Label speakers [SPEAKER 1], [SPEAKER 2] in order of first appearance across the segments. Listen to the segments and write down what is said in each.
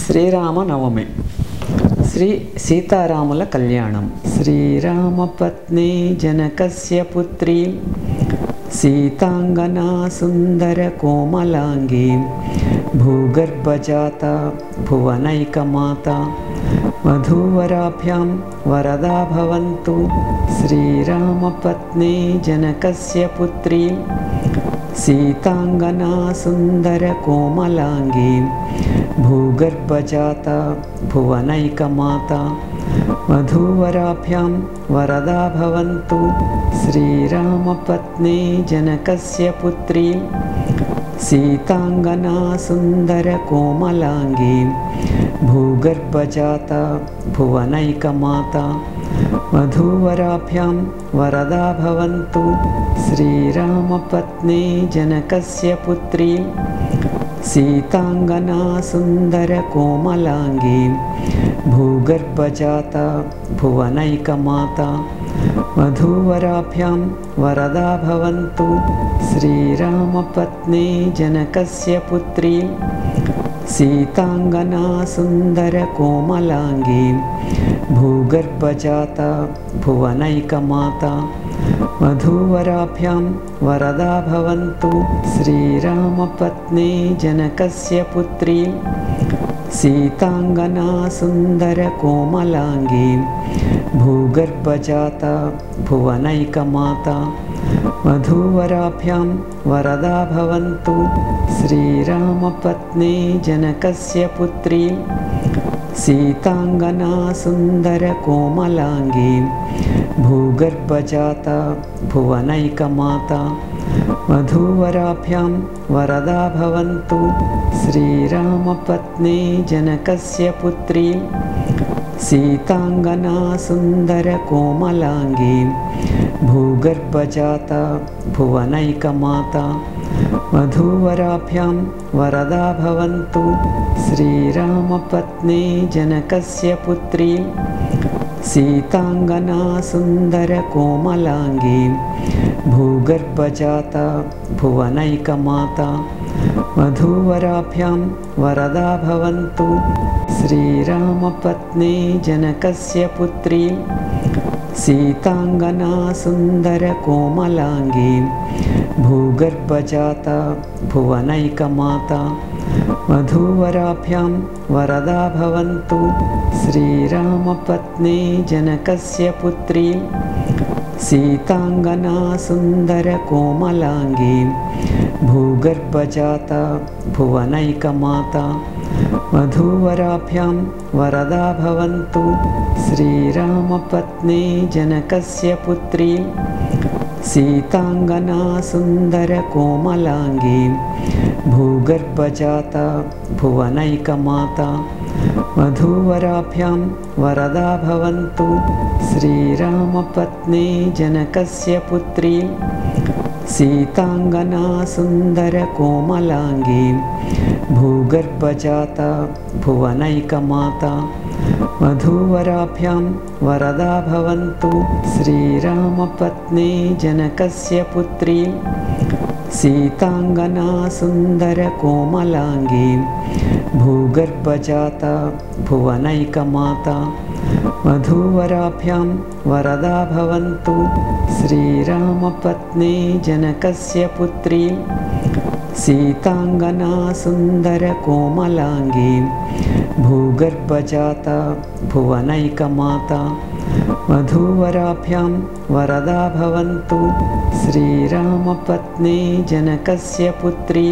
[SPEAKER 1] శ్రీరామనవమి శ్రీ సీతారాముల కళ్యాణం. శ్రీరామపత్ని జనకస్య పుత్రి సీతాంగనా సుందర కోమలాంగి భూగర్భజాత భువనైకమాత వధూవరాభ్యాం వరదా భవంతు. శ్రీరామపత్ని జనకస్య పుత్రి సీతాంగనా సుందర కోమలాంగి భూగర్భజాత భువనైకమాత వధూవరాభ్యాం వరదా భవంతు. శ్రీరామపత్ని జనకస్య పుత్రి సీతాంగనా సుందర కోమలాంగి భూగర్భజాత భువనైకమాత వధూవరాభ్యాం వరదా భవంతు. శ్రీరామపత్ని జనకస్య పుత్రి సీతాంగనా సుందర కోమలాంగి భూగర్భజాత భువనైకమాత వధూవరాభ్యాం వరదా భవంతు. శ్రీరామపత్ని జనకస్య పుత్రి సీతాంగనా సుందర కోమలాంగి భూగర్భజాత భువనైకమాత వధూవరాభ్యాం వరదా భవంతు. శ్రీరామపత్ని జనకస్య పుత్రి సీతాంగనా సుందర కోమలాంగి భూగర్భజాత భువనైకమాత వధూవరాభ్యాం వరదా భవంతు. శ్రీరామపత్ని జనకస్య పుత్రి సీతాంగనా సుందర కోమలాంగి భూగర్భజాత భువనైకమాత వధూవరాభ్యాం వరదా భవంతు. శ్రీరామపత్ని జనకస్య పుత్రి సీతాంగనా సుందర కోమలాంగి భూగర్భజాత భువనైకమాత వధూవరాభ్యాం వరదా భవంతు. శ్రీరామపత్ని జనకస్య పుత్రి సీతాంగనా సుందర కోమలాంగి భూగర్భజాత భువనైకమాత వధూవరాభ్యాం వరదా భవంతు. శ్రీరామపత్ని జనకస్య పుత్రి సీతాంగనా సుందర కోమలాంగి భూగర్భజాత భువనైకమాత వధూవరాభ్యాం వరదా భవంతు. శ్రీరామపత్ని జనకస్య పుత్రి సీతాంగనా సుందర కోమలాంగి భూగర్భజాత భువనైకమాత వధూవరాభ్యాం వరదా భవంతు. శ్రీరామపత్ని జనకస్య పుత్రి సీతాంగనా సుందర కోమలాంగి భూగర్భజాత భువనైకమాత వధూవరాభ్యాం వరదా భవంతు. శ్రీరామపత్ని జనకస్య పుత్రి సీతాంగనా సుందర కోమలాంగి భూగర్భజాత భువనైకమాత వధూవరాభ్యాం వరదా భవంతు. శ్రీరామపత్ని జనకస్య పుత్రి సీతాంగనా సుందర కోమలాంగి భూగర్భజాత భువనైకమాత వధూవరాభ్యాం వరదా భవంతు. శ్రీరామపత్ని జనకస్య పుత్రి సీతాంగనా సుందర కోమలాంగి భూగర్భజాత భువనైకమాత వధూవరాభ్యాం వరదా భవంతు. శ్రీరామపత్ని జనకస్య పుత్రి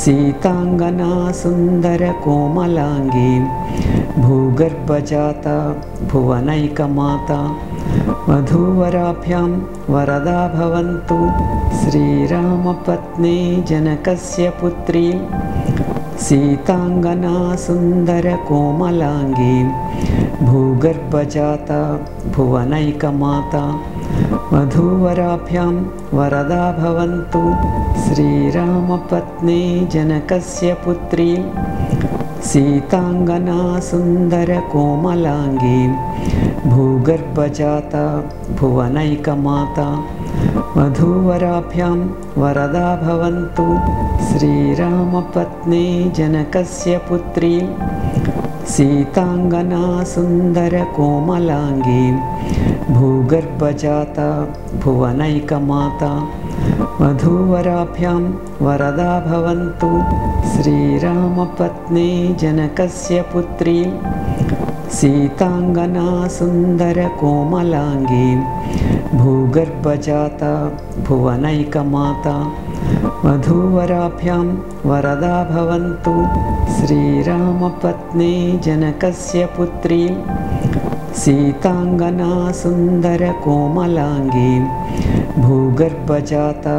[SPEAKER 1] సీతాంగనా సుందర కోమలాంగి భూగర్భజాత భువనైకమాత వధూవరాభ్యాం వరదా భవంతు. శ్రీరామపత్ని జనకస్య పుత్రి సీతాంగనా సుందర కోమలాంగి భూగర్భజాత భువనైకమాత వధూవరాభ్యాం వరదా భవంతు. శ్రీరామపత్ని జనకస్య పుత్రి సీతాంగనా సుందర కోమలాంగి భూగర్భజాత భువనైకమాత वधूवराभ्यां वरदा भवन्तु। श्रीरामपत्नी जनकस्य पुत्री सीतांगना सुन्दरकोमलाङ्गी भूगर्भजाता भुवनैकमाता। वधूवराभ्यां वरदा भवन्तु। श्रीरामपत्नी जनकस्य पुत्री सीतांगना सुन्दरकोमलाङ्गी भूगर्भजाता भुवनैकमाता। वधूवराभ्यां वरदा भवन्तु। श्रीरामपत्नी जनकस्य पुत्री सीतांगना सुन्दरकोमलाङ्गी भूगर्भजाता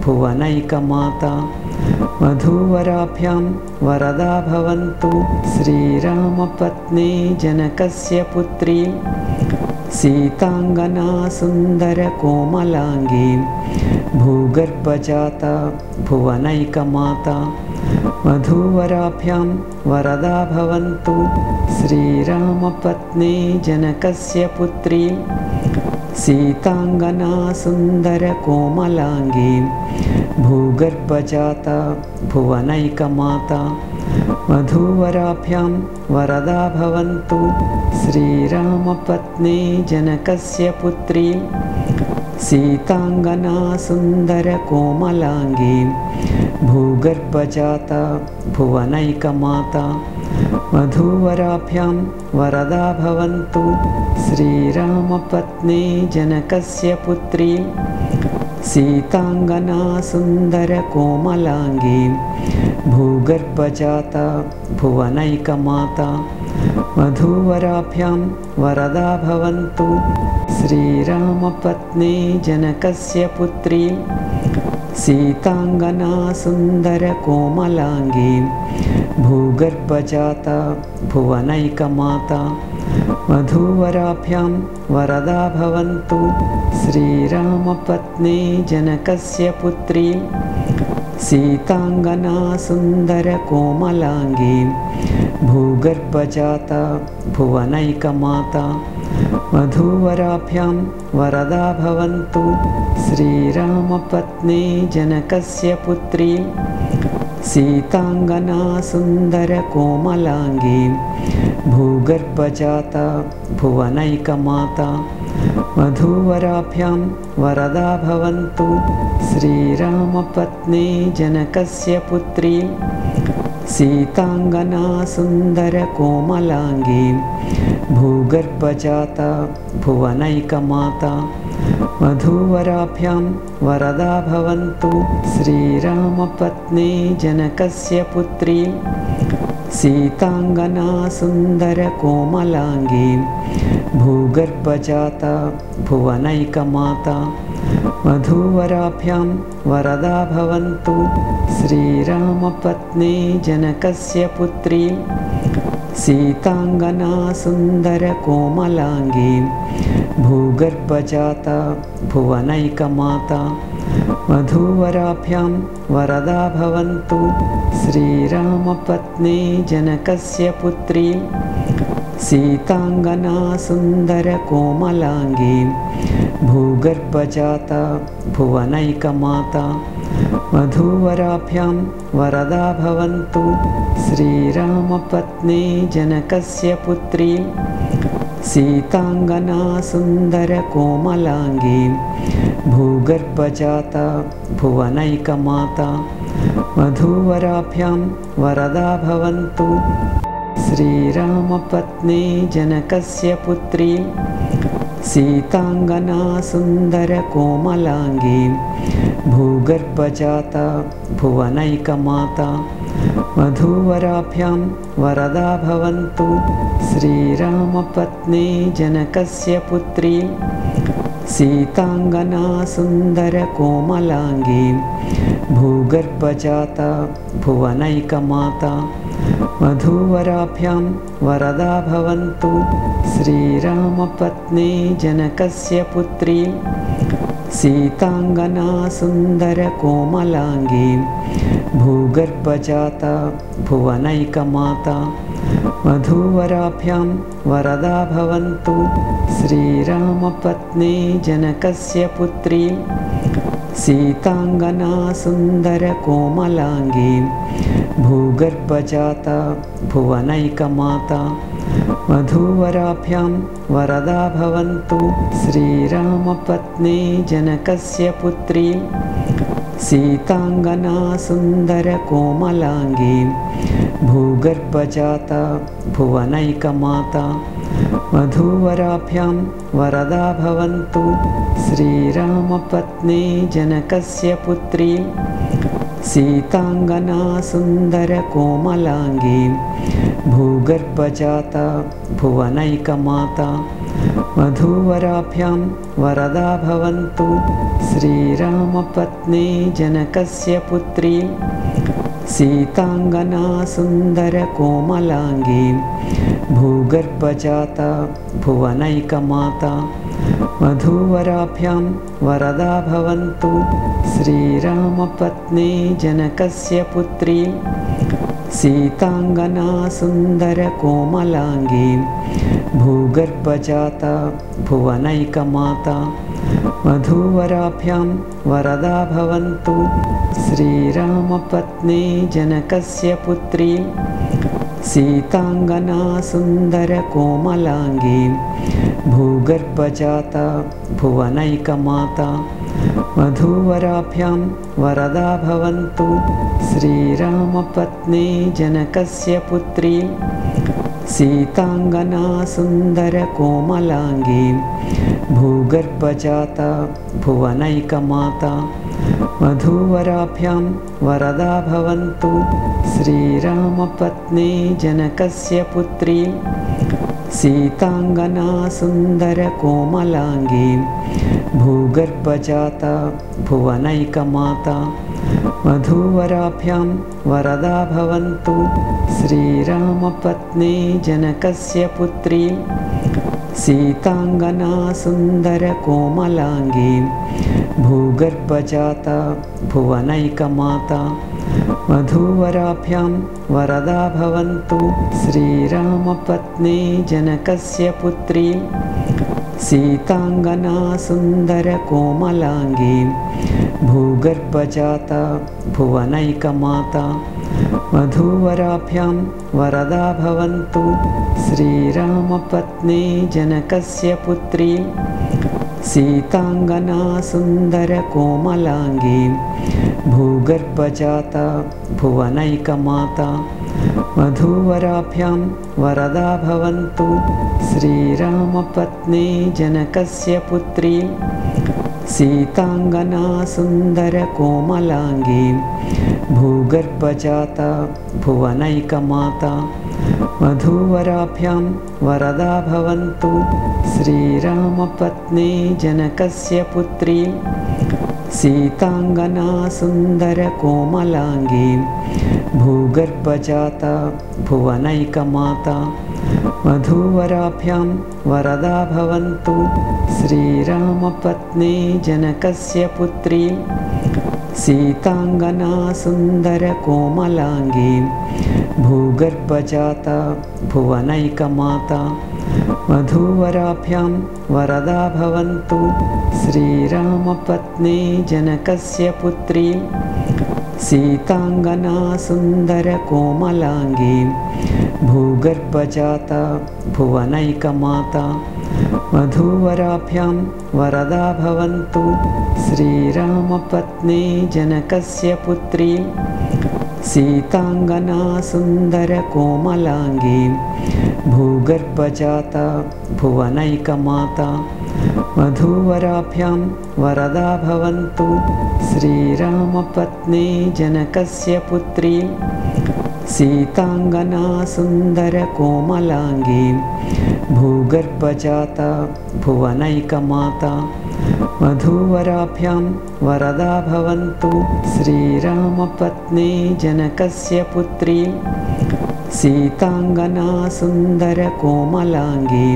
[SPEAKER 1] भुवनैकमाता। वधूवराभ्यां वरदा भवन्तु। श्रीरामपत्नी जनकस्य पुत्री सीतांगना सुन्दरकोमलाङ्गी भूगर्भजाता भुवनैकमाता। वधूवराभ्यां वरदा भवन्तु। श्रीरामपत्नी जनकस्य पुत्री सीतांगना सुन्दरकोमलाङ्गी भूगर्भजाता भुवनैकमाता। वधूवराभ्यां वरदा भवन्तु। श्रीरामपत्नी जनकस्य पुत्री सीतांगना सुन्दरकोमलाङ्गी भूगर्भजाता भुवनैकमाता। वधूवराभ्यां वरदा भवन्तु। श्रीरामपत्नी जनकस्य पुत्री सीतांगना सुन्दरकोमलाङ्गी भूगर्भजाता भुवनैकमाता। वधूवराभ्यां वरदा भवन्तु। श्रीरामपत्नी जनकस्य पुत्री सीतांगना सुन्दरकोमलाङ्गी भूगर्भजाता भुवनैकमाता। वधूवराभ्यां वरदा भवन्तु। श्रीरामपत्नी जनकस्य पुत्री सीतांगना सुन्दरकोमलाङ्गी भूगर्भजाता भुवनैकमाता। वधूवराभ्यां वरदा भवन्तु। श्रीरामपत्नी जनकस्य पुत्री सीतांगना सुन्दरकोमलाङ्गी भूगर्भजाता भुवनैकमाता। वधूवराभ्यां वरदा भवन्तु। श्रीरामपत्नी जनकस्य पुत्री सीतांगना सुन्दरकोमलाङ्गी भूगर्भजाता भुवनैकमाता। वधूवराभ्यां वरदा भवन्तु। श्रीरामपत्नी जनकस्य पुत्री सीतांगना सुन्दरकोमलाङ्गी भूगर्भजाता भुवनैकमाता। वधूवराभ्यां वरदा भवन्तु। श्रीरामपत्नी जनकस्य पुत्री सीतांगना सुन्दरकोमलाङ्गी भूगर्भजाता भुवनैकमाता। वधूवराभ्यां वरदा भवन्तु। श्रीरामपत्नी जनकस्य पुत्री सीतांगना सुन्दरकोमलाङ्गी भूगर्भजाता भुवनैकमाता। वधूवराभ्यां वरदा भवन्तु। श्रीरामपत्नी जनकस्य पुत्री सीतांगना सुन्दरकोमलाङ्गी भूगर्भजाता भुवनैकमाता। वधूवराभ्यां वरदा भवन्तु। श्रीरामपत्नी जनकस्य पुत्री सीतांगना सुन्दरकोमलाङ्गी भूगर्भजाता भुवनैकमाता। वधूवराभ्यां वरदा भवन्तु। श्रीरामपत्नी जनकस्य पुत्री सीतांगना सुन्दरकोमलाङ्गी भूगर्भजाता भुवनैकमाता। वधूवराभ्यां वरदा भवन्तु। श्रीरामपत्नी जनकस्य पुत्री सीतांगना सुन्दरकोमलाङ्गी भूगर्भजाता भुवनैकमाता। वधूवराभ्यां वरदा भवन्तु। श्रीरामपत्नी जनकस्य पुत्री सीतांगना सुन्दरकोमलाङ्गी भूगर्भजाता भुवनैकमाता। वधूवराभ्यां वरदा भवन्तु। श्रीरामपत्नी जनकस्य पुत्री सीतांगना सुन्दरकोमलाङ्गी भूगर्भजाता भुवनैकमाता। वधूवराभ्यां वरदा भवन्तु। श्रीरामपत्नी जनकस्य पुत्री सीतांगना सुन्दरकोमलाङ्गी भूगर्भजाता भुवनैकमाता। वधूवराभ्यां वरदा भवन्तु। श्रीरामपत्नी जनकस्य पुत्री सीतांगना सुन्दरकोमलाङ्गी भूगर्भजाता भुवनैकमाता। वधूवराभ्यां वरदा भवन्तु। श्रीरामपत्नी जनकस्य पुत्री सीतांगना सुन्दरकोमलाङ्गी भूगर्भजाता भुवनैकमाता। वधूवराभ्यां वरदा भवन्तु। श्रीरामपत्नी जनकस्य पुत्री सीतांगना सुन्दरकोमलाङ्गी भूगर्भजाता भुवनैकमाता। वधूवराभ्यां वरदा भवन्तु। श्रीरामपत्नी जनकस्य पुत्री सीतांगना सुन्दरकोमलाङ्गी भूगर्भजाता भुवनैकमाता। वधूवराभ्यां वरदा भवन्तु। श्रीरामपत्नी जनकस्य पुत्री सीतांगना सुन्दरकोमलाङ्गी भूगर्भजाता भुवनैकमाता। वधूवराभ्यां वरदा भवन्तु। श्रीरामपत्नी जनकस्य पुत्री सीतांगना सुन्दरकोमलाङ्गी भूगर्भजाता भुवनैकमाता। वधूवराभ्यां वरदा भवन्तु। श्रीरामपत्नी जनकस्य पुत्री सीतांगना सुन्दरकोमलाङ्गी भूगर्भजाता भुवनैकमाता। वधूवराभ्यां वरदा भवन्तु। श्रीरामपत्नी जनकस्य पुत्री सीतांगना सुन्दरकोमलाङ्गी भूगर्भजाता भुवनैकमाता। वधूवराभ्यां वरदा भवन्तु। श्रीरामपत्नी जनकस्य पुत्री सीतांगना सुन्दरकोमलाङ्गी भूगर्भजाता भुवनैकमाता। वधूवराभ्यां वरदा भवन्तु। श्रीरामपत्नी जनकस्य पुत्री सीतांगना सुन्दरकोमलाङ्गी भूगर्भजाता भुवनैकमाता। वधूवराभ्यां वरदा भवन्तु। श्रीरामपत्नी जनकस्य पुत्री सीतांगना सुन्दरकोमलाङ्गी भूगर्भजाता भुवनैकमाता। वधूवराभ्यां वरदा भवन्तु। श्रीरामपत्नी जनकस्य पुत्री सीतांगना सुन्दरकोमलाङ्गी भूगर्भजाता भुवनैकमाता। वधूवराभ्यां वरदा भवन्तु। श्रीरामपत्नी जनकस्य पुत्री सीतांगना सुन्दरकोमलाङ्गी भूगर्भजाता भुवनैकमाता। वधूवराभ्यां वरदा भवन्तु। श्रीरामपत्नी जनकस्य पुत्री सीतांगना सुन्दरकोमलाङ्गी भूगर्भजाता भुवनैकमाता। वधूवराभ्यां वरदा भवन्तु। श्रीरामपत्नी जनकस्य पुत्री सीतांगना सुन्दरकोमलाङ्गी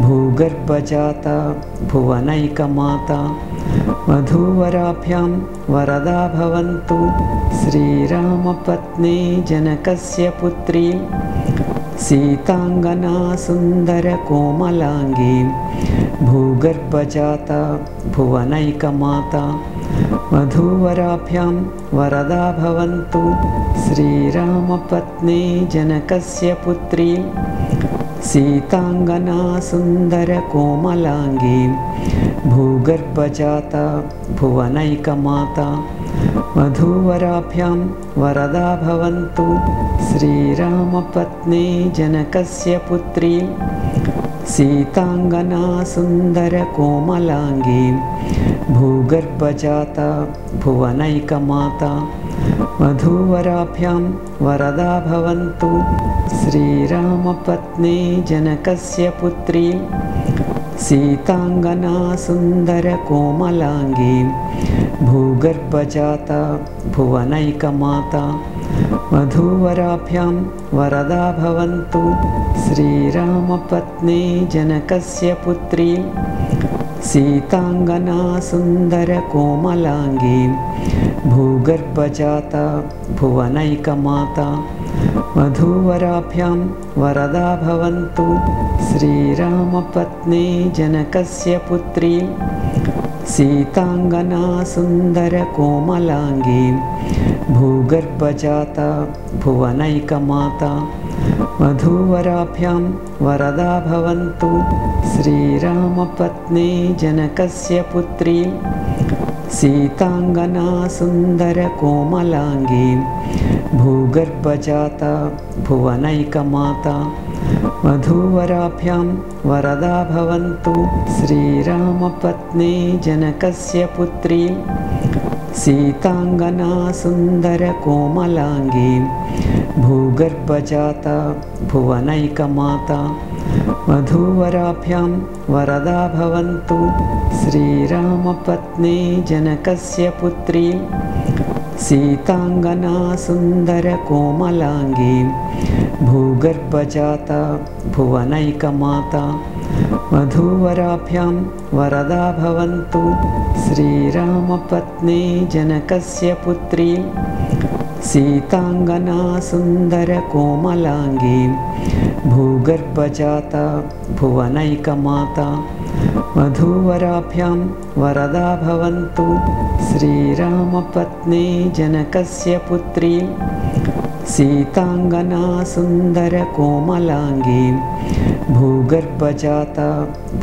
[SPEAKER 1] भूगर्भजाता भुवनैकमाता। वधूवराभ्यां वरदा भवन्तु। श्रीरामपत्नी जनकस्य पुत्री सीताङ्गना सुन्दरकोमलाङ्गी भूगर्भजाता भुवनैकमाता वधूवराभ्यां वरदा भवन्तु श्रीरामपत्नी जनकस्य पुत्री सीताङ्गना सुन्दरकोमलाङ्गी भूगर्भजाता भुवनैकमाता वधूवराभ्यां वरदा भवन्तु श्रीरामपत्नी जनकस्य पुत्री सीताङ्गना सुन्दरकोमलाङ्गी भूगर्भजाता भुवनैकमाता वधूवराभ्यां वरदा भवन्तु श्रीरामपत्नी जनकस्य पुत्री सीताङ्गना सुन्दरकोमलाङ्गी भूगर्भजाता भुवनैकमाता वधूवराभ्यां वरदा भवन्तु श्रीरामपत्नी जनकस्य पुत्री सीताङ्गना सुन्दरकोमलाङ्गी भूगर्भजाता भुवनैकमाता वधूवराभ्यां वरदा भवन्तु श्रीरामपत्नी जनकस्य पुत्री सीताङ्गना सुन्दरकोमलाङ्गी भूगर्भजाता भुवनैकमाता वधूवराभ्यां वरदा भवन्तु श्रीरामपत्नी जनकस्य पुत्री सीताङ्गना सुन्दरकोमलाङ्गी भूगर्भजाता भुवनैकमाता वधूवराभ्यां वरदा भवन्तु श्रीरामपत्नी जनकस्य पुत्री सीताङ्गना सुन्दरकोमलाङ्गी भूगर्भजाता भुवनैकमाता वधूवराभ्यां वरदा भवन्तु श्रीरामपत्नी जनकस्य पुत्री सीताङ्गना सुन्दरकोमलाङ्गी भूगर्भजाता भुवनैकमाता वधूवराभ्यां वरदा भवन्तु श्रीरामपत्नी जनकस्य पुत्री सीताङ्गना सुन्दरकोमलाङ्गी भूगर्भजाता भुवनैकमाता वधूवराभ्यां वरदा भवन्तु श्रीरामपत्नी जनकस्य पुत्री सीताङ्गना सुन्दरकोमलाङ्गी भूगर्भजाता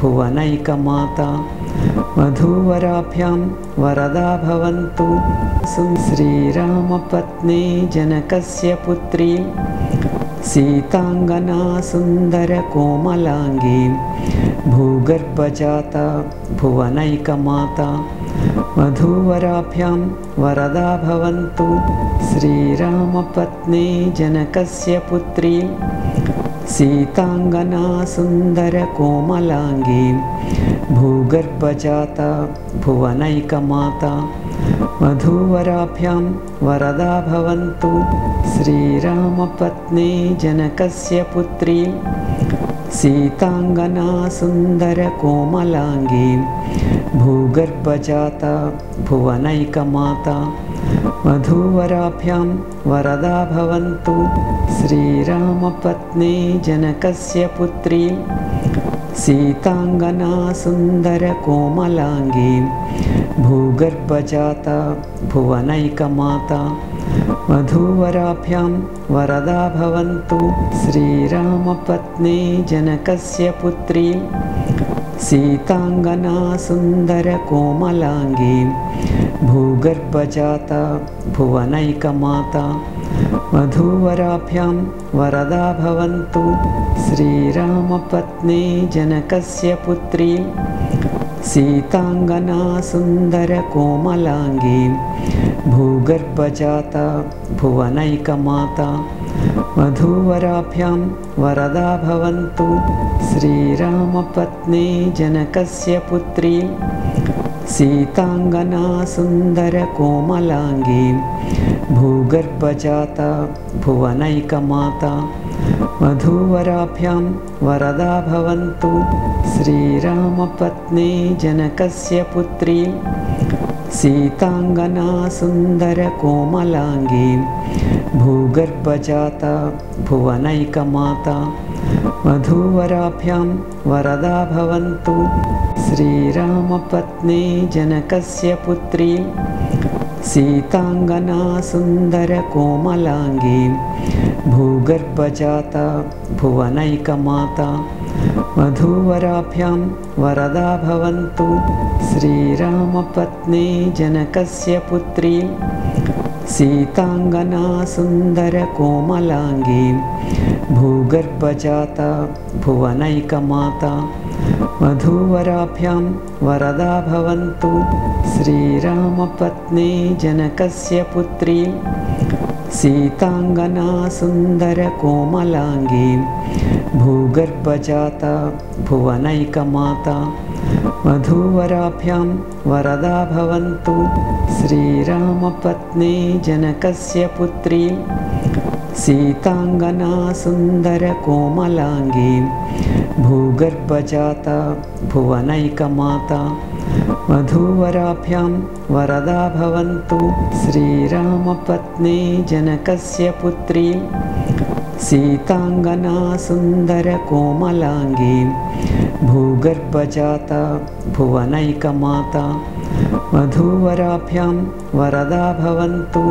[SPEAKER 1] भुवनैकमाता वधूवराभ्यां वरदा भवन्तु श्रीरामपत्नी जनकस्य पुत्री सीताङ्गना सुन्दरकोमलाङ्गी भूगर्भजाता भुवनैकमाता वधूवराभ्यां वरदा भवन्तु श्रीरामपत्नी जनकस्य पुत्री सीताङ्गना सुन्दरकोमलाङ्गी भूगर्भजाता भुवनैकमाता वधूवराभ्यां वरदा भवन्तु श्रीरामपत्नी जनकस्य पुत्री सीताङ्गना सुन्दरकोमलाङ्गी भूगर्भजाता भुवनैकमाता वधूवराभ्यां वरदा भवन्तु श्रीरामपत्नी जनकस्य पुत्री सीताङ्गना सुन्दरकोमलाङ्गी भूगर्भजाता भुवनैकमाता वधूवराभ्यां वरदा भवन्तु श्रीरामपत्नी जनकस्य पुत्री सीताङ्गना सुन्दरकोमलाङ्गी भूगर्भजाता भुवनैकमाता वधूवराभ्यां वरदा भवन्तु श्रीरामपत्नी जनकस्य पुत्री सीताङ्गना सुन्दरकोमलाङ्गी भूगर्भजाता भुवनैकमाता वधूवराभ्यां वरदा भवन्तु श्रीरामपत्नी जनकस्य पुत्री सीताङ्गना सुन्दरकोमलाङ्गी भूगर्भजाता भुवनैकमाता वधूवराभ्यां वरदा भवन्तु श्रीरामपत्नी जनकस्य पुत्री सीतांगना सुंदरकोमलांगी भूगर्भजाता भुवनैकमाता वधूवराभ्यां वरदा भवन्तु। श्रीरामपत्नी जनकस्य पुत्री सीतांगना सुंदरकोमलांगी भूगर्भजाता भुवनैकमाता वधूवराभ्यां वरदा भवन्तु। श्रीरामपत्नी जनकस्य पुत्री सीतांगना सुंदरकोमलांगी भूगर्भजाता भुवनैकमाता वधूवराभ्यां वरदा भवन्तु। श्रीरामपत्नी जनकस्य पुत्री सीतांगना सुंदरकोमलांगी भूगर्भजाता भुवनैकमाता वधूवराभ्यां वरदा भवन्तु। श्रीरामपत्नी जनकस्य पुत्री सीतांगना सुंदरकोमलांगी भूगर्भजाता भुवनैकमाता वधूवराभ्यां वरदा भवन्तु। श्रीरामपत्नी जनकस्य पुत्री सीतांगना सुंदरकोमलांगी भूगर्भजाता भुवनैकमाता वधूवराभ्यां वरदा भवन्तु।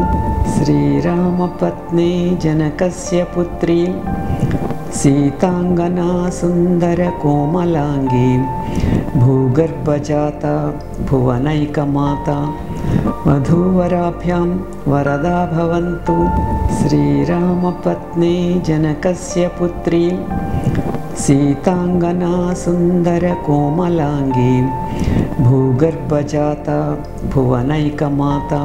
[SPEAKER 1] श्रीरामपत्नी जनकस्य पुत्री सीतांगना सुंदरकोमलांगी भूगर्भजाता भुवनैकमाता वधूवराभ्यां वरदा भवन्तु। श्रीरामपत्नी जनकस्य पुत्री सीतांगना सुंदरकोमलांगी भूगर्भजाता भुवनैकमाता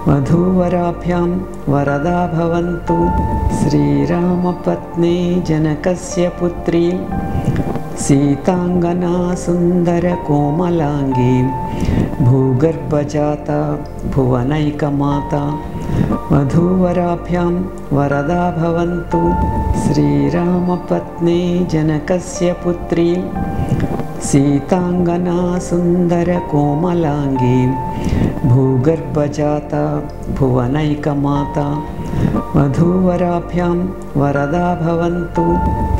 [SPEAKER 1] वधूवराभ्यां वरदा भवन्तु। श्रीरामपत्नी जनकस्य पुत्री सीतांगना सुंदरकोमलांगी भूगर्भजाता भुवनैकमाता वधूवराभ्यां वरदा भवन्तु। श्रीरामपत्नी जनकस्य पुत्री सीतांगना सुंदरकोमलांगी भूगर्भजाता भुवनैकमाता वधूवराभ्यां वरदा भवन्तु।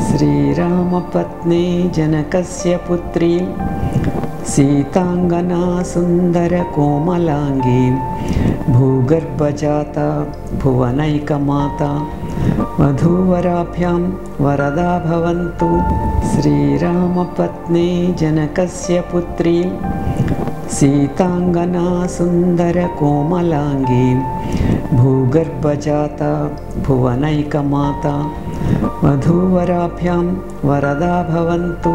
[SPEAKER 1] श्रीरामपत्नी जनकस्य पुत्री सीतांगना सुंदरकोमलांगी भूगर्भजाता भुवनैकमाता वधूवराभ्यां वरदा भवन्तु। श्रीरामपत्नी जनकस्य पुत्री सीतांगना सुंदरकोमलांगी भूगर्भजाता भुवनैकमाता वधूवराभ्यां वरदा भवन्तु।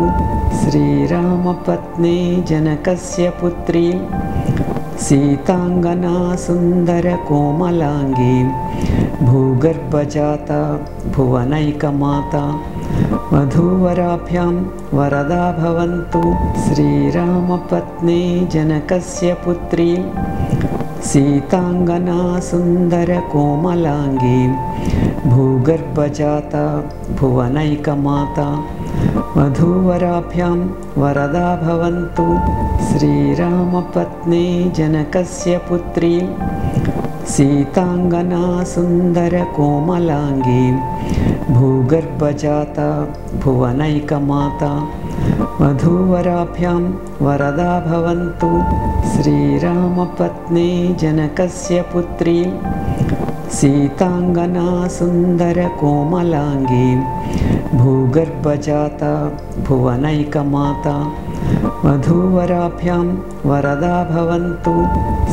[SPEAKER 1] श्रीरामपत्नी जनकस्य पुत्री सीतांगना सुंदरकोमलांगी भूगर्भजाता भुवनैकमाता वधूवराभ्यां वरदा भवन्तु। श्रीरामपत्नी जनकस्य पुत्री सीतांगना सुंदरकोमलांगी भूगर्भजाता भुवनैकमाता वधूवराभ्यां वरदा भवन्तु। श्रीरामपत्नी जनकस्य पुत्री सीतांगना सुंदरकोमलांगी भूगर्भजाता भुवनैकमाता वधूवराभ्यां वरदा भवन्तु। श्रीरामपत्नी जनकस्य पुत्री सीतांगना सुंदरकोमलांगी भूगर्भजाता भुवनैकमाता वधूवराभ्यां वरदा भवन्तु।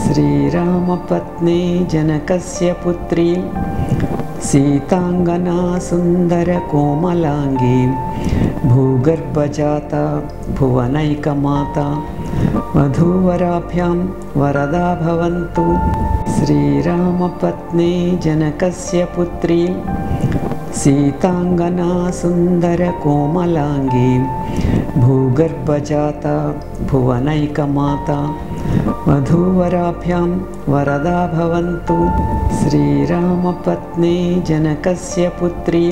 [SPEAKER 1] श्रीरामपत्नी जनकस्य पुत्री सीतांगना सुंदरकोमलांगी भूगर्भजाता भुवनैकमाता वधूवराभ्यां वरदा भवन्तु। श्रीरामपत्नी जनकस्य पुत्री सीतांगना सुंदरकोमलांगी भूगर्भजाता भुवनैकमाता वधूवराभ्यां वरदा भवन्तु। श्रीरामपत्नी जनकस्य पुत्री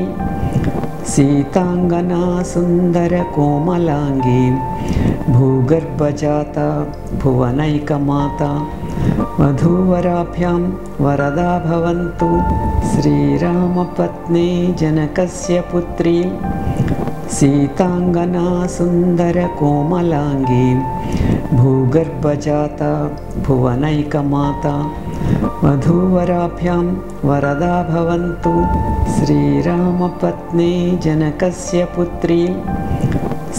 [SPEAKER 1] सीतांगना सुंदरकोमलांगी भूगर्भजाता भुवनैकमाता वधूवराभ्यां वरदा भवन्तु। श्रीरामपत्नी जनकस्य पुत्री सीतांगना सुन्दरकोमलांगी भूगर्भजाता भुवनैकमाता वधूवराभ्यां वरदा भवन्तु। श्रीरामपत्नी जनकस्य पुत्री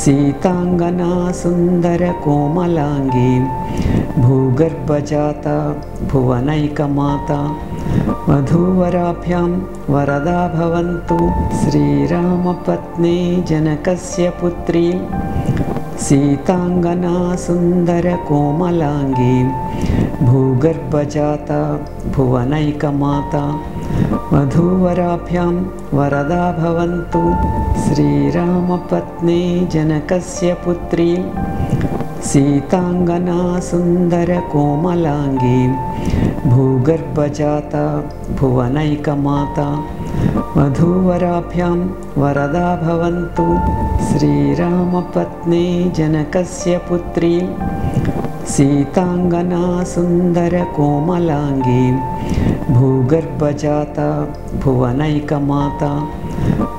[SPEAKER 1] सीतांगना सुन्दरकोमलांगी भूगर्भजाता भुवनैकमाता वधूवराभ्यां वरदा भवन्तु। श्रीरामपत्नी जनकस्य पुत्री सीतांगना सुन्दरकोमलांगी भूगर्भजाता भुवनैकमाता वधूवराभ्यां वरदा भवन्तु। श्रीरामपत्नी जनकस्य पुत्री सीतांगना सुन्दरकोमलांगी भूगर्भजाता भुवनैकमाता वधूवराभ्यां वरदा भवन्तु। श्रीरामपत्नी जनकस्य पुत्री सीतांगना सुन्दरकोमलांगी भूगर्भजाता भुवनैकमाता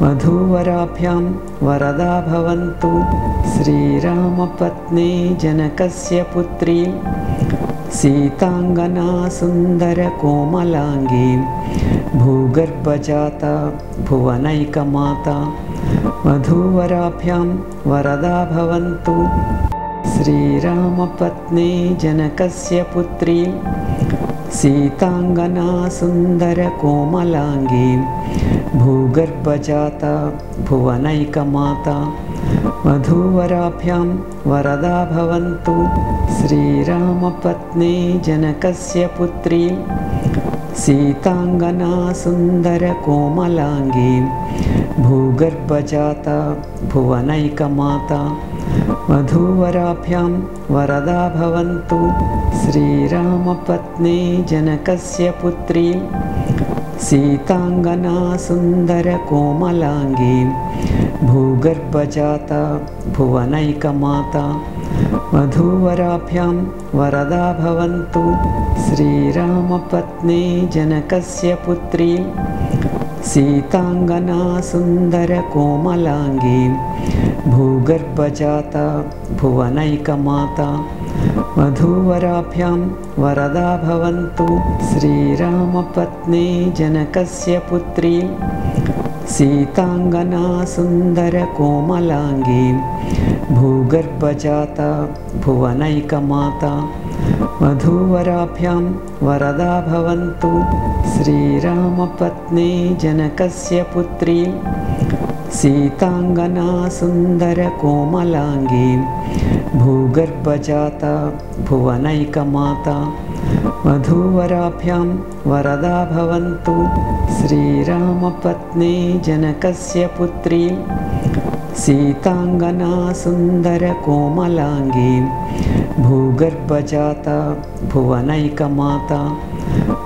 [SPEAKER 1] वधूवराभ्यां वरदा भवन्तु। श्रीरामपत्नी जनकस्य पुत्री सीतांगना सुन्दरकोमलांगी भूगर्भजाता भुवनैकमाता वधूवराभ्यां वरदा भवन्तु। श्रीरामपत्नी जनकस्य पुत्री सीतांगना सुन्दरकोमलांगी भूगर्भजाता भुवनैकमाता वधूवराभ्यां वरदा भवन्तु। श्रीरामपत्नी जनकस्य पुत्री सीतांगना सुन्दरकोमलांगी भूगर्भजाता भुवनैकमाता वधूवराभ्यां वरदा भवन्तु। श्रीरामपत्नी जनकस्य पुत्री सीतांगना सुन्दरकोमलांगी भूगर्भजाता भुवनैकमाता वधूवराभ्यां वरदा भवन्तु। श्रीरामपत्नी जनकस्य पुत्री सीतांगना सुन्दरकोमलांगी भूगर्भजाता भुवनैकमाता वधूवराभ्यां वरदा भवन्तु। श्रीरामपत्नी जनकस्य पुत्री सीतांगना सुन्दरकोमलांगी भूगर्भजाता भुवनैकमाता वधूवराभ्यां वरदा भवन्तु। श्रीरामपत्नी जनकस्य पुत्री सीतांगना सुन्दरकोमलांगी भूगर्भजाता भुवनैकमाता वधूवराभ्यां वरदा भवन्तु। श्रीरामपत्नी जनकस्य पुत्री सीतांगना सुन्दरकोमलांगी भूगर्भजाता भुवनैकमाता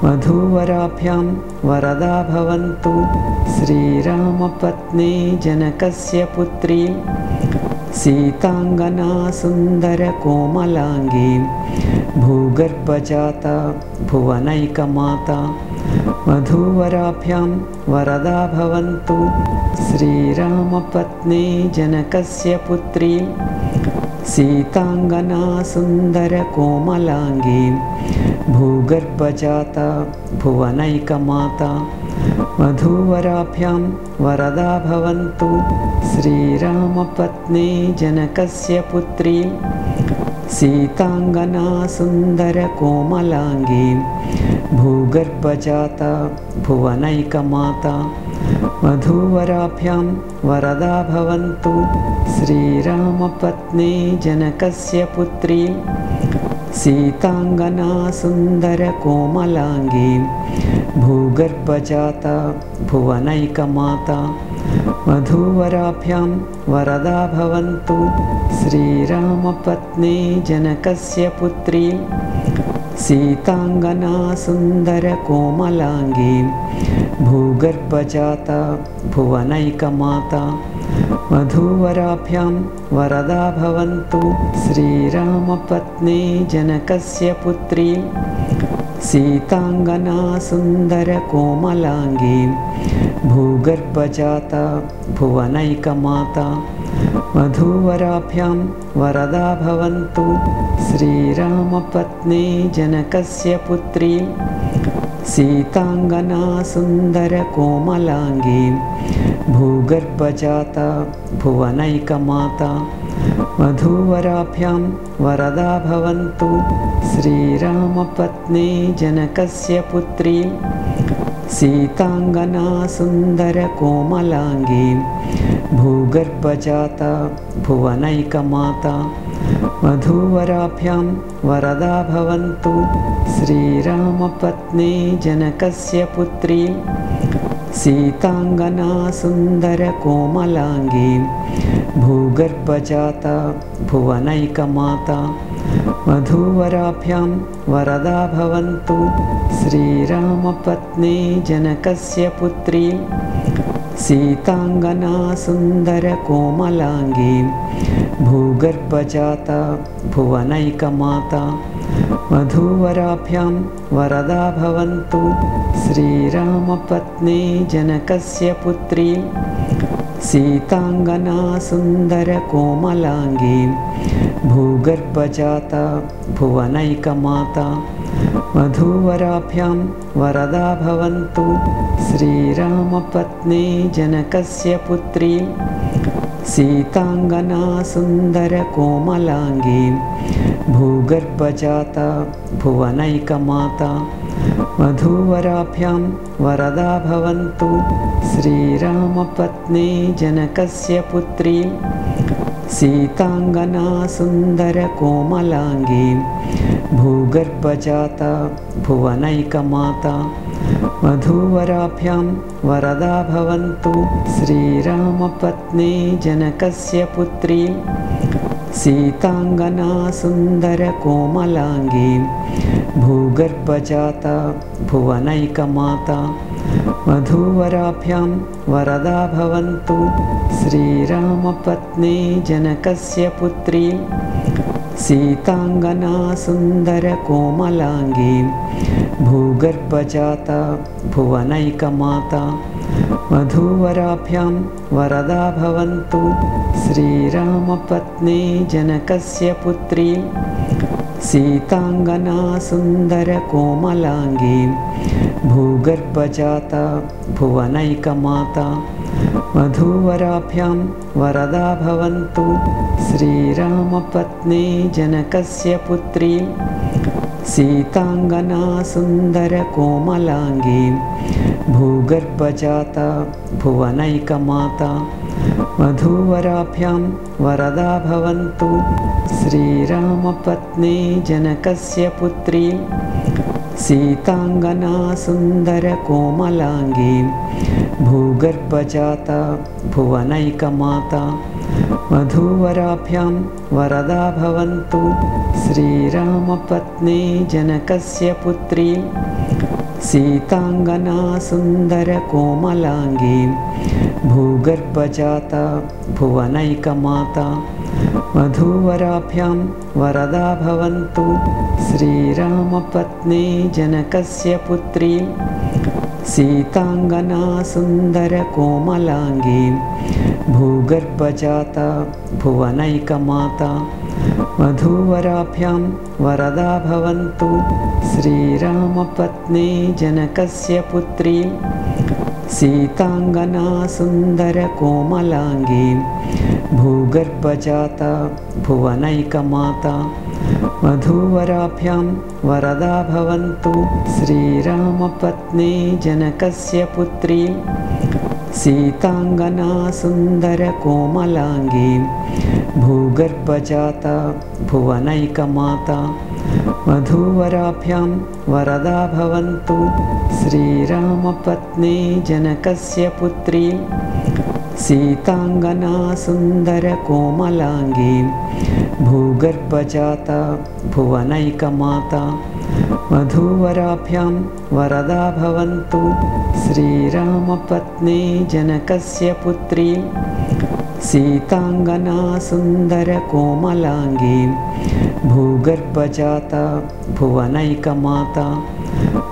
[SPEAKER 1] वधूवराभ्यां वरदा भवन्तु। श्रीरामपत्नी जनकस्य पुत्री सीतांगना सुन्दरकोमलांगी भूगर्भजाता भुवनैकमाता वधूवराभ्यां वरदा भवन्तु। श्रीरामपत्नी जनकस्य पुत्री सीतांगना सुन्दरकोमलांगी भूगर्भजाता भुवनैकमाता वधूवराभ्यां वरदा भवन्तु। श्रीरामपत्नी जनकस्य पुत्री सीतांगना सुन्दरकोमलांगी भूगर्भजाता भुवनैकमाता वधूवराभ्यां वरदा भवन्तु। श्रीरामपत्नी जनकस्य पुत्री सीतांगना सुन्दरकोमलांगी भूगर्भजाता भुवनैकमाता वधूवराभ्यां वरदा भवन्तु। श्रीरामपत्नी जनकस्य पुत्री सीतांगना सुन्दरकोमलांगी भूगर्भजाता भुवनैकमाता वधूवराभ्यां वरदा भवन्तु। श्रीरामपत्नी जनकस्य पुत्री सीतांगना सुंदरकोमलांगी भूगर्भजाता भुवनैकमाता वधूवराभ्यां वरदा भवन्तु श्रीरामपत्नी जनकस्य पुत्री सीतांगना सुंदरकोमलांगी भूगर्भजाता भुवनैकमाता वधूवराभ्यां वरदा भवन्तु श्रीरामपत्नी जनकस्य पुत्री सीतांगना सुंदरकोमलांगी भूगर्भजाता भुवनैकमाता वधूवराभ्यां वरदा भवन्तु श्रीरामपत्नी जनकस्य पुत्री सीतांगना सुंदरकोमलांगी भूगर्भजाता भुवनैकमाता वधूवराभ्यां वरदा भवन्तु श्रीरामपत्नी जनकस्य पुत्री सीतांगना सुंदरकोमलांगी भूगर्भजाता भुवनैकमाता वधूवराभ्यां वरदा भवन्तु श्रीरामपत्नी जनकस्य पुत्री सीतांगना सुंदरकोमलांगी भूगर्भजाता भुवनैकमाता वधूवराभ्यां वरदा भवन्तु श्रीरामपत्नी जनकस्य पुत्री सीतांगना सुंदरकोमलांगी भूगर्भजाता भुवनैकमाता वधूवराभ्यां वरदा भवन्तु श्रीरामपत्नी जनकस्य पुत्री सीतांगना सुंदरकोमलांगी भूगर्भजाता भुवनैकमाता वधूवराभ्यां वरदा भवन्तु श्रीरामपत्नी जनकस्य पुत्री सीतांगना सुंदरकोमलांगी भूगर्भजाता भुवनैकमाता वधूवराभ्यां वरदा भवन्तु श्रीरामपत्नी जनकस्य पुत्री सीतांगना सुंदरकोमलांगी भूगर्भजाता भुवनैकमाता वधूवराभ्यां वरदा भवन्तु श्रीरामपत्नी जनकस्य पुत्री सीतांगना सुंदरकोमलांगी भूगर्भजाता भुवनैकमाता वधूवराभ्यां वरदा भवन्तु श्रीरामपत्नी जनकस्य पुत्री सीतांगना सुंदरकोमलांगी भूगर्भजाता भुवनैकमाता वधूवराभ्यां वरदा भवन्तु श्रीरामपत्नी जनकस्य पुत्री सीतांगना सुंदरकोमलांगी भूगर्भजाता भुवनैकमाता वधूवराभ्यां वरदा भवन्तु श्रीरामपत्नी जनकस्य पुत्री सीतांगना सुंदरकोमलांगी भूगर्भजाता भुवनैकमाता वधूवराभ्यां वरदा भवन्तु श्रीरामपत्नी जनकस्य पुत्री सीतांगना सुंदरकोमलांगी भूगर्भजाता भुवनैकमाता वधूवराभ्यां वरदा भवन्तु श्रीरामपत्नी जनकस्य पुत्री सीतांगना सुंदरकोमलांगी भूगर्भजाता भुवनैकमाता वधूवराभ्यां वरदा भवन्तु श्रीरामपत्नी जनकस्य पुत्री सीतांगना सुंदरकोमलांगी भूगर्भजाता भुवनैकमाता वधूवराभ्यां वरदा भवन्तु श्रीरामपत्नी जनकस्य पुत्री सीतांगना सुंदरकोमलांगी भूगर्भजाता भुवनैकमाता वधूवराभ्यां वरदा भवन्तु श्रीरामपत्नी जनकस्य पुत्री सीतांगना सुंदरकोमलांगी भूगर्भजाता भुवनैकमाता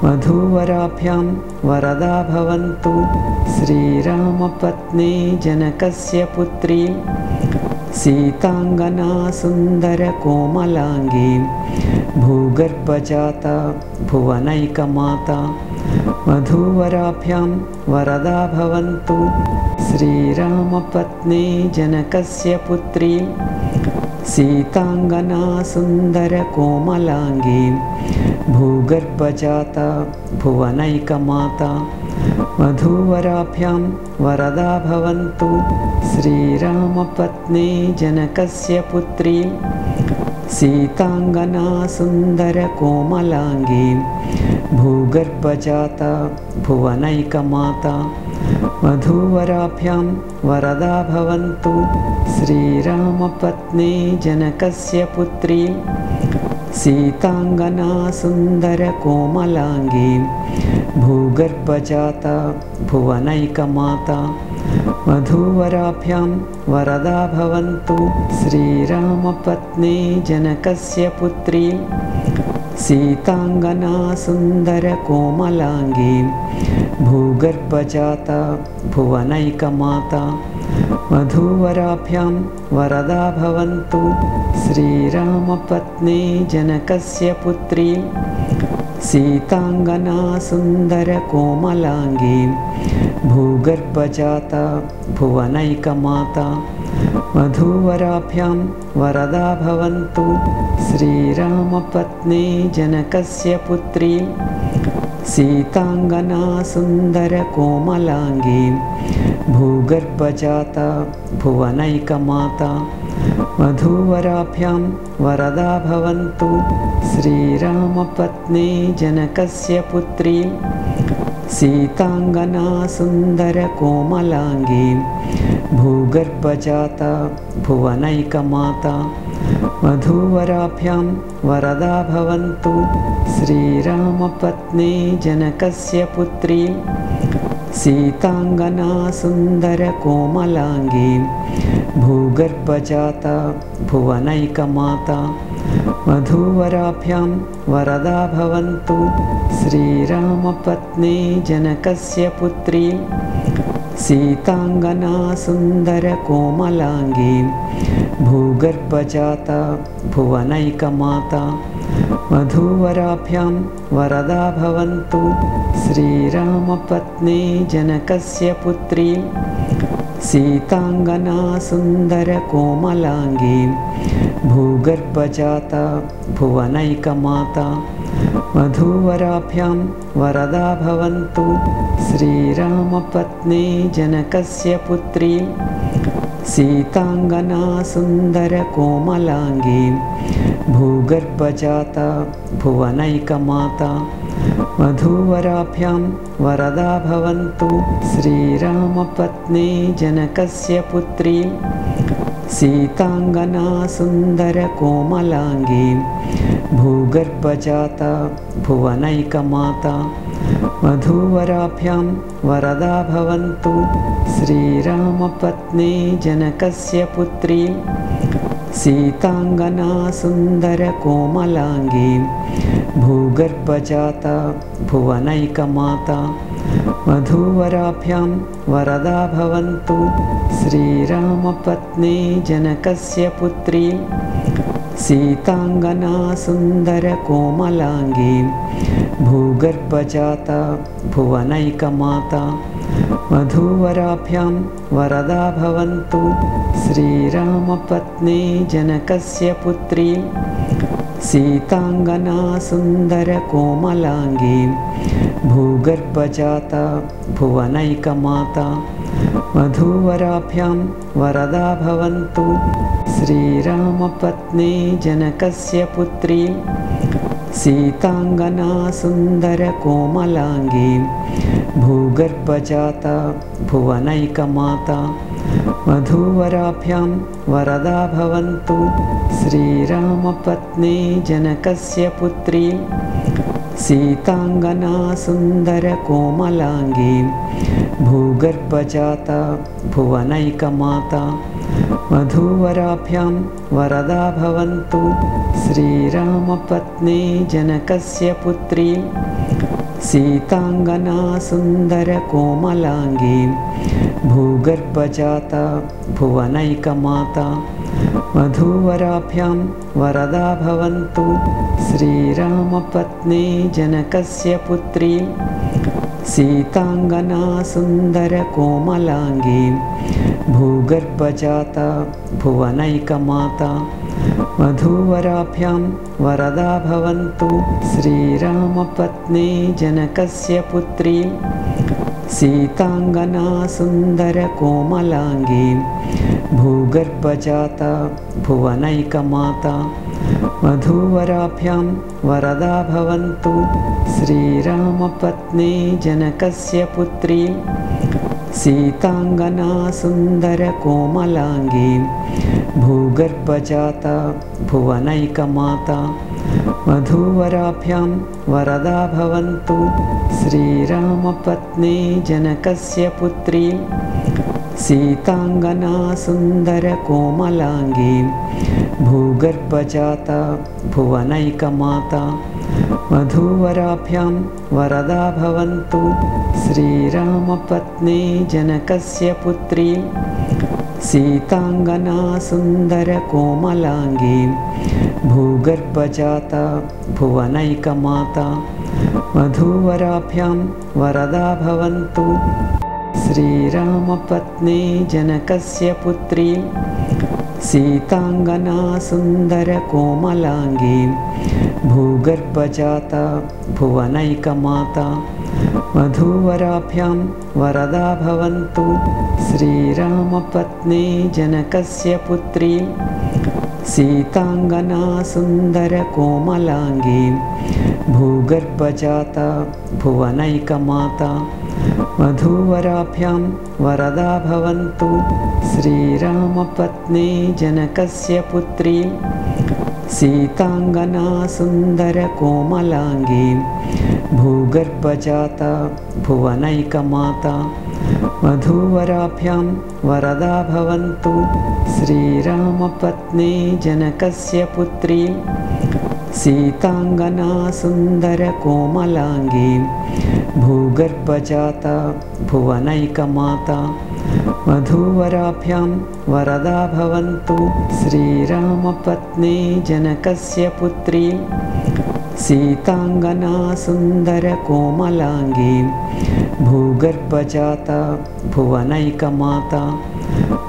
[SPEAKER 1] वधूवराभ्यां वरदा भवन्तु। श्रीरामपत्नी जनकस्य पुत्री सीतांगना सुन्दरकोमलाङ्गी भूगर्भजाता भुवनैकमाता। वधूवराभ्यां वरदा भवन्तु। श्रीरामपत्नी जनकस्य पुत्री सीतांगना सुन्दरकोमलाङ्गी भूगर्भजाता भुवनैकमाता। वधूवराभ्यां वरदा भवन्तु। श्रीरामपत्नी जनकस्य पुत्री सीतांगना सुन्दरकोमलाङ्गी भूगर्भजाता भुवनैकमाता। वधूवराभ्यां वरदा भवन्तु। श्रीरामपत्नी जनकस्य पुत्री सीतांगना सुन्दरकोमलाङ्गी भूगर्भजाता भुवनैकमाता। वधूवराभ्यां वरदा भवन्तु। श्रीरामपत्नी जनकस्य पुत्री सीतांगना सुन्दरकोमलाङ्गी भूगर्भजाता भुवनैकमाता। वधूवराभ्यां वरदा भवन्तु। श्रीरामपत्नी जनकस्य पुत्री सीतांगना सुन्दरकोमलाङ्गी भूगर्भजाता भुवनैकमाता। वधूवराभ्यां वरदा भवन्तु। श्रीरामपत्नी जनकस्य पुत्री सीतांगना सुन्दरकोमलाङ्गी भूगर्भजाता भुवनैकमाता। वधूवराभ्यां वरदा भवन्तु। श्रीरामपत्नी जनकस्य पुत्री सीतांगना सुन्दरकोमलाङ्गी भूगर्भजाता भुवनैकमाता। वधूवराभ्यां वरदा भवन्तु। श्रीरामपत्नी जनकस्य पुत्री सीतांगना सुन्दरकोमलाङ्गी भूगर्भजाता भुवनैकमाता। वधूवराभ्यां वरदा भवन्तु। श्रीरामपत्नी जनकस्य पुत्री सीतांगना सुन्दरकोमलाङ्गी भूगर्भजाता भुवनैकमाता। वधूवराभ्यां वरदा भवन्तु। श्रीरामपत्नी जनकस्य पुत्री सीतांगना सुन्दरकोमलाङ्गी भूगर्भजाता भुवनैकमाता। वधूवराभ्यां वरदा भवन्तु। श्रीरामपत्नी जनकस्य पुत्री सीतांगना सुन्दरकोमलाङ्गी भूगर्भजाता भुवनैकमाता। वधूवराभ्यां वरदा भवन्तु। श्रीरामपत्नी जनकस्य पुत्री सीतांगना सुन्दरकोमलाङ्गी भूगर्भजाता भुवनैकमाता। वधूवराभ्यां वरदा भवन्तु। श्रीरामपत्नी जनकस्य पुत्री सीतांगना सुन्दरकोमलाङ्गी भूगर्भजाता भुवनैकमाता। वधूवराभ्यां वरदा भवन्तु। श्रीरामपत्नी जनकस्य पुत्री सीतांगना सुन्दरकोमलाङ्गी भूगर्भजाता भुवनैकमाता। वधूवराभ्यां वरदा भवन्तु। श्रीरामपत्नी जनकस्य पुत्री सीतांगना सुन्दरकोमलाङ्गी भूगर्भजाता भुवनैकमाता। वधूवराभ्यां वरदा भवन्तु। श्रीरामपत्नी जनकस्य पुत्री सीतांगना सुन्दरकोमलाङ्गी भूगर्भजाता भुवनैकमाता। वधूवराभ्यां वरदा भवन्तु। श्रीरामपत्नी जनकस्य पुत्री सीतांगना सुन्दरकोमलाङ्गी भूगर्भजाता भुवनैकमाता। वधूवराभ्यां वरदा भवन्तु। श्रीरामपत्नी जनकस्य पुत्री सीतांगना सुंदरकोमलांगी भूगर्भजाता भुवनैकमाता वधूवराभ्यां वरदा भवन्तु श्रीरामपत्नी जनकस्य पुत्री सीतांगना सुंदरकोमलांगी भूगर्भजाता भुवनैकमाता वधूवराभ्यां वरदा भवन्तु श्रीरामपत्नी जनकस्य पुत्री सीतांगना सुंदरकोमलांगी भूगर्भजाता भुवनैकमाता वधूवराभ्यां वरदा भवन्तु श्रीरामपत्नी जनकस्य पुत्री सीतांगना सुंदरकोमलांगी भूगर्भजाता भुवनैकमाता वधूवराभ्यां वरदा भवन्तु श्रीरामपत्नी जनकस्य पुत्री सीतांगना सुंदरकोमलांगी भूगर्भजाता भुवनैकमाता वधूवराभ्यां वरदा भवन्तु श्रीरामपत्नी जनकस्य पुत्री सीतांगना सुंदरकोमलांगी भूगर्भजाता भुवनैकमाता वधूवराभ्यां वरदा भवन्तु श्रीरामपत्नी जनकस्य पुत्री सीतांगना सुंदरकोमलांगी भूगर्भजाता भुवनैकमाता वधूवराभ्यां वरदा भवन्तु श्रीरामपत्नी जनकस्य पुत्री सीतांगना सुंदरकोमलांगी भूगर्भजाता भुवनैकमाता वधूवराभ्यां वरदा भवन्तु श्रीरामपत्नी जनकस्य पुत्री सीतांगना सुंदरकोमलांगी भूगर्भजाता भुवनैकमाता वधूवराभ्यां वरदा भवन्तु श्रीरामपत्नी जनकस्य पुत्री सीतांगना सुंदरकोमलांगी भूगर्भजाता भुवनैकमाता वधूवराभ्यां वरदा भवन्तु श्रीरामपत्नी जनकस्य पुत्री सीतांगना सुंदरकोमलांगी भूगर्भजाता भुवनैकमाता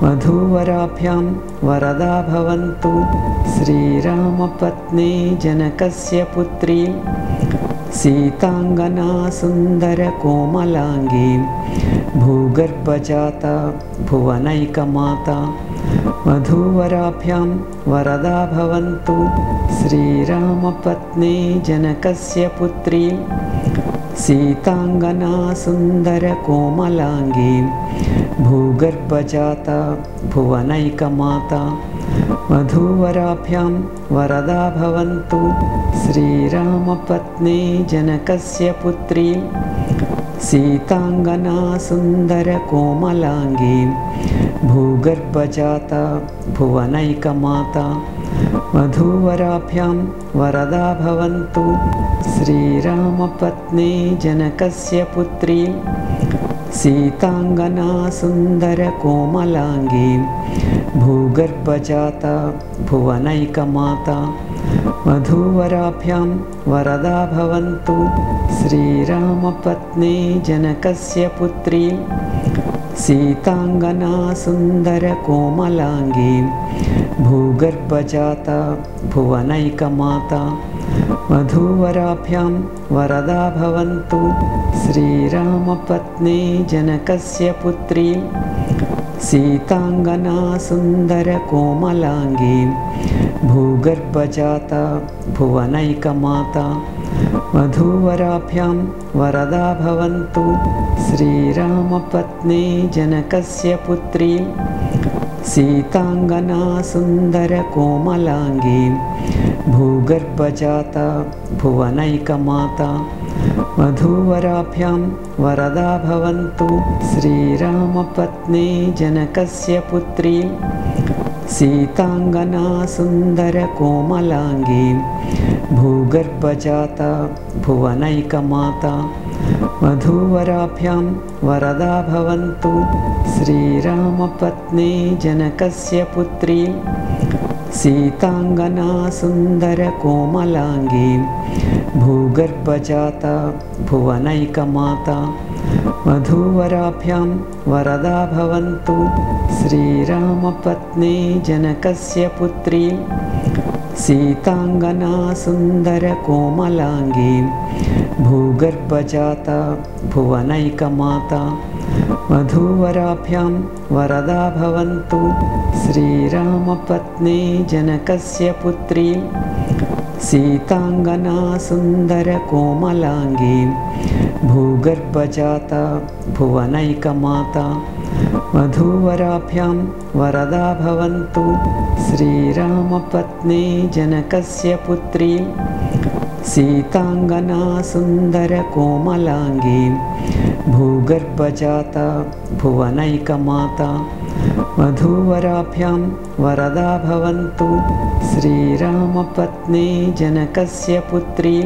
[SPEAKER 1] वधूवराभ्यां वरदा भवन्तु श्रीरामपत्नी जनकस्य पुत्री सीतांगना सुंदरकोमलांगी भूगर्भजाता भुवनैकमाता वधूवराभ्यां वरदा भवन्तु श्रीरामपत्नी जनकस्य पुत्री सीतांगना सुंदरकोमलांगी भूगर्भजाता भुवनैकमाता वधूवराभ्यां वरदा भवन्तु श्रीरामपत्नी जनकस्य पुत्री सीतांगना सुंदरकोमलांगी भूगर्भजाता भुवनैकमाता वधूवराभ्यां वरदा भवन्तु श्रीरामपत्नी जनकस्य पुत्री सीतांगना सुंदरकोमलांगी भूगर्भजाता भुवनैकमाता वधूवराभ्यां वरदा भवन्तु श्रीरामपत्नी जनकस्य पुत्री सीतांगना सुंदरकोमलांगी भूगर्भजाता भुवनैकमाता वधूवराभ्यां वरदा भवन्तु श्रीरामपत्नी जनकस्य पुत्री सीतांगना सुंदरकोमलांगी भूगर्भजाता भुवनैकमाता वधूवराभ्यां वरदा भवन्तु श्रीरामपत्नी जनकस्य पुत्री सीतांगना सुंदरकोमलांगी भूगर्भजाता भुवनैकमाता वधूवराभ्यां वरदा भवन्तु श्रीरामपत्नी जनकस्य पुत्री सीतांगना सुंदरकोमलांगी भूगर्भजाता भुवनैकमाता वधूवराभ्यां वरदा भवन्तु श्रीरामपत्नी जनकस्य पुत्री सीतांगना सुन्दरकोमलांगी भूगर्भजाता भुवनैकमाता वधूवराभ्यां वरदा भवन्तु श्रीरामपत्नी जनकस्य पुत्री सीतांगना सुन्दरकोमलांगी भूगर्भजाता भुवनैकमाता वधूवराभ्यां वरदा भवन्तु श्रीरामपत्नी जनकस्य पुत्री सीतांगना सुन्दरकोमलांगी भूगर्भजाता भुवनैकमाता वधूवराभ्यां वरदा भवन्तु श्रीरामपत्नी जनकस्य पुत्री सीतांगना सुन्दरकोमलांगी भूगर्भजाता भुवनैकमाता वधूवराभ्यां वरदा भवन्तु श्रीरामपत्नी जनकस्य पुत्री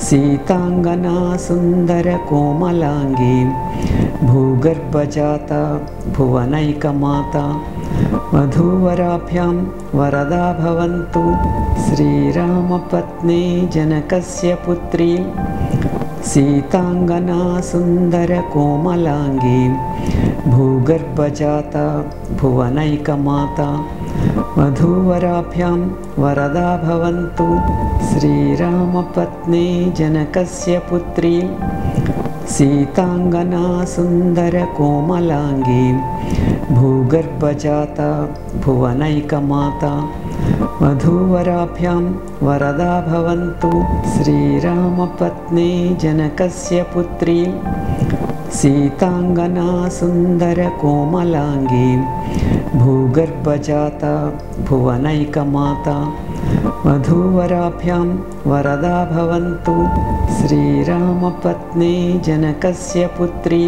[SPEAKER 1] सीतांगना सुन्दरकोमलांगी भूगर्भजाता भुवनैकमाता वधूवराभ्यां वरदा भवन्तु श्रीरामपत्नी जनकस्य पुत्री सीतांगना सुन्दरकोमलांगी भूगर्भजाता भुवनैकमाता वधूवराभ्यां वरदा भवन्तु श्रीरामपत्नी जनकस्य पुत्री सीतांगना सुन्दरकोमलांगी भूगर्भजाता भुवनैकमाता वधूवराभ्यां वरदा भवन्तु श्रीरामपत्नी जनकस्य पुत्री सीतांगना सुन्दरकोमलांगी भूगर्भजाता भुवनैकमाता वधूवराभ्यां वरदा भवन्तु श्रीरामपत्नी जनकस्य पुत्री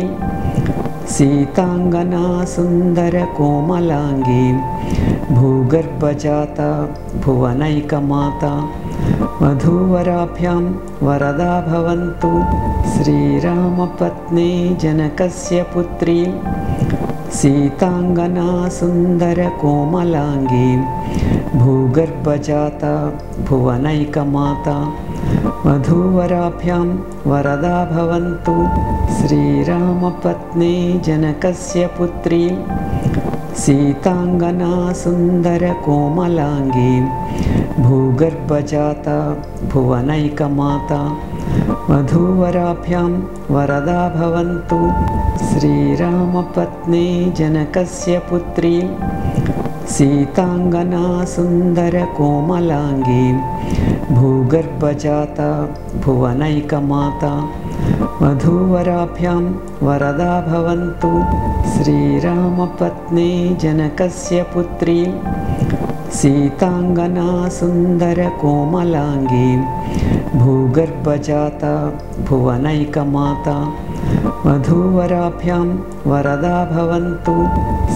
[SPEAKER 1] सीतांगना सुन्दरकोमलांगी भूगर्भजाता भुवनैकमाता वधूवराभ्यां वरदा भवन्तु श्रीरामपत्नी जनकस्य पुत्री सीतांगना सुन्दरकोमलांगी भूगर्भजाता भुवनैकमाता वधूवराभ्यां वरदा भवन्तु श्रीरामपत्नी जनकस्य पुत्री सीतांगना सुन्दरकोमलांगी भूगर्भजाता भुवनैकमाता वधूवराभ्यां वरदा भवन्तु श्रीरामपत्नी जनकस्य पुत्री सीतांगना सुन्दरकोमलांगी भूगर्भजाता भुवनैकमाता वधूवराभ्यां वरदा भवन्तु श्रीरामपत्नी जनकस्य पुत्री सीतांगना सुन्दरकोमलांगी भूगर्भजाता भुवनैकमाता वधूवराभ्यां वरदा भवन्तु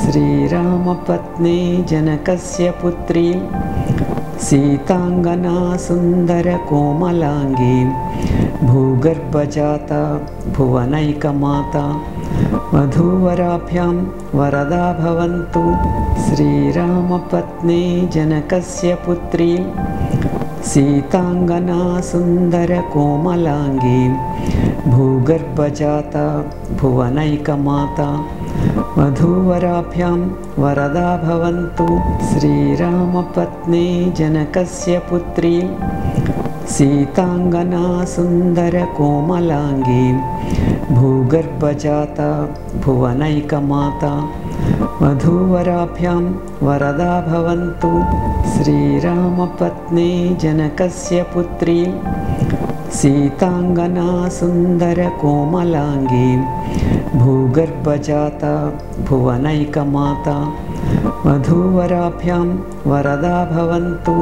[SPEAKER 1] श्रीरामपत्नी जनकस्य पुत्री सीतांगना सुन्दरकोमलांगी भूगर्भजाता भुवनैकमाता वधूवराभ्यां वरदा भवन्तु श्रीरामपत्नी जनकस्य पुत्री सीतांगना सुन्दरकोमलांगी भूगर्भजाता भुवनैकमाता वधूवराभ्यां वरदा भवन्तु श्रीरामपत्नी जनकस्य पुत्री सीतांगना सुन्दरकोमलांगी भूगर्भजाता भुवनैकमाता वधूवराभ्यां वरदा भवन्तु श्रीरामपत्नी जनकस्य पुत्री सीतांगना सुन्दरकोमलांगी भूगर्भजाता भुवनैकमाता वधूवराभ्यां वरदा भवन्तु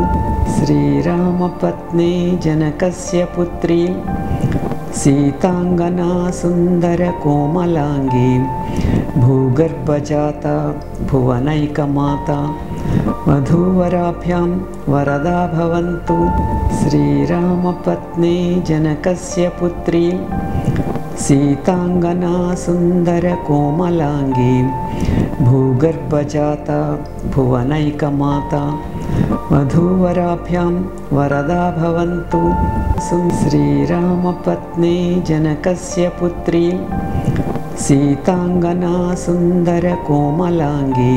[SPEAKER 1] श्रीरामपत्नी जनकस्य पुत्री सीतांगना सुन्दरकोमलांगी भूगर्भजाता भुवनैकमाता वधूवराभ्यां वरदा भवन्तु श्रीरामपत्नी जनकस्य पुत्री सीतांगना सुंदरकोमलांगी भूगर्भजाता भुवनैकमाता वधूवराभ्यां वरदा भवन्तु। श्रीरामपत्नी जनकस्य पुत्री सीतांगना सुंदरकोमलांगी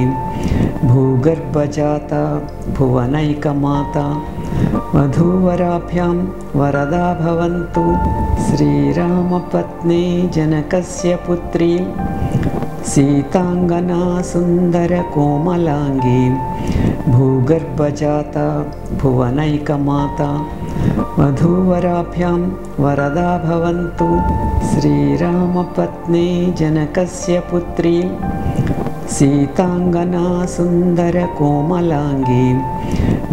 [SPEAKER 1] भूगर्भजाता भुवनैकमाता वधूवराभ्यां वरदा भवन्तु। श्रीरामपत्नी जनकस्य पुत्री सीतांगना सुंदरकोमलांगी भूगर्भजाता भुवनैकमाता वधूवराभ्यां वरदा भवन्तु। श्रीरामपत्नी जनकस्य पुत्री सीतांगना सुंदरकोमलांगी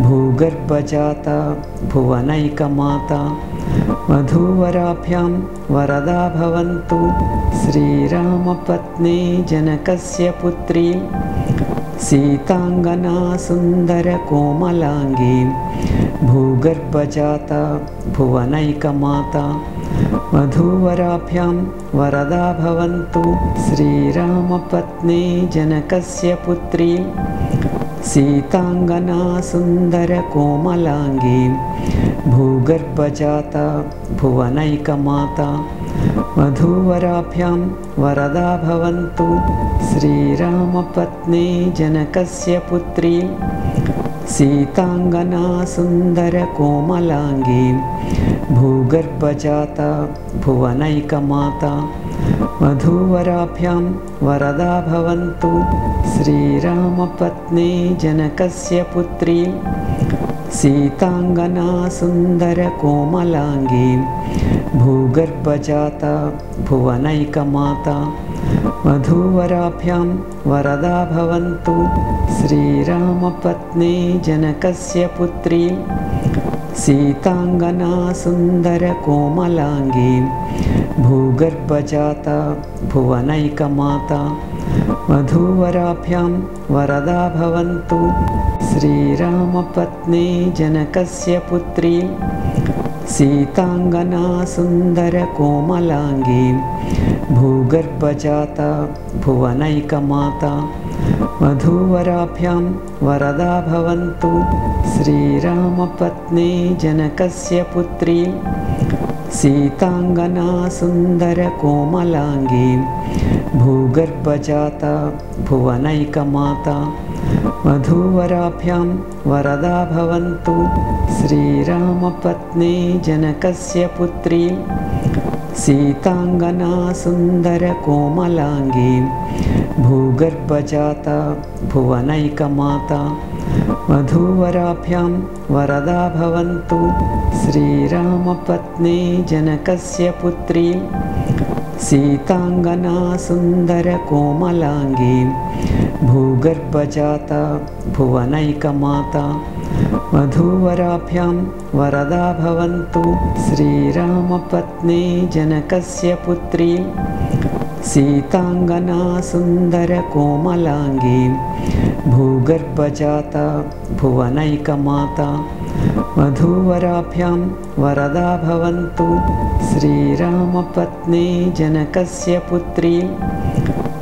[SPEAKER 1] भूगर्भजाता भुवनैकमाता वधूवराभ्यां वरदा भवन्तु। श्रीरामपत्नी जनकस्य पुत्री सीतांगना सुंदरकोमलांगी भूगर्भजाता भुवनैकमाता वधूवराभ्यां वरदा भवन्तु। श्रीरामपत्नी जनकस्य पुत्री सीतांगना सुंदरकोमलांगी भूगर्भजाता भुवनैकमाता वधूवराभ्यां वरदा भवन्तु। श्रीरामपत्नी जनकस्य पुत्री सीतांगना सुंदरकोमलांगी भूगर्भजाता भुवनैकमाता वधूवराभ्यां वरदा भवन्तु। श्रीरामपत्नी जनकस्य पुत्री सीतांगना सुंदरकोमलांगी भूगर्भजाता भुवनैकमाता वधूवराभ्यां वरदा भवन्तु। श्रीरामपत्नी जनकस्य पुत्री सीतांगना सुंदरकोमलांगी भूगर्भजाता भुवनैकमाता वधूवराभ्यां वरदा भवन्तु। श्रीरामपत्नी जनकस्य पुत्री सीतांगना सुंदरकोमलांगी भूगर्भजाता भुवनैकमाता वधूवराभ्यां वरदा भवन्तु। श्रीरामपत्नी जनकस्य पुत्री सीतांगना सुंदरकोमलांगी भूगर्भजाता भुवनैकमाता वधूवराभ्यां वरदा भवन्तु। श्रीरामपत्नी जनकस्य पुत्री सीतांगना सुंदरकोमलांगी भूगर्भजाता भुवनैकमाता वधूवराभ्यां वरदा भवन्तु। श्रीरामपत्नी जनकस्य पुत्री सीतांगना सुंदरकोमलांगी भूगर्भजाता भुवनैकमाता वधूवराभ्यां वरदा भवन्तु। श्रीरामपत्नी जनकस्य पुत्री सीतांगना सुंदरकोमलांगी भूगर्भजाता भुवनैकमाता वधूवराभ्यां वरदा भवन्तु। श्रीरामपत्नी जनकस्य पुत्री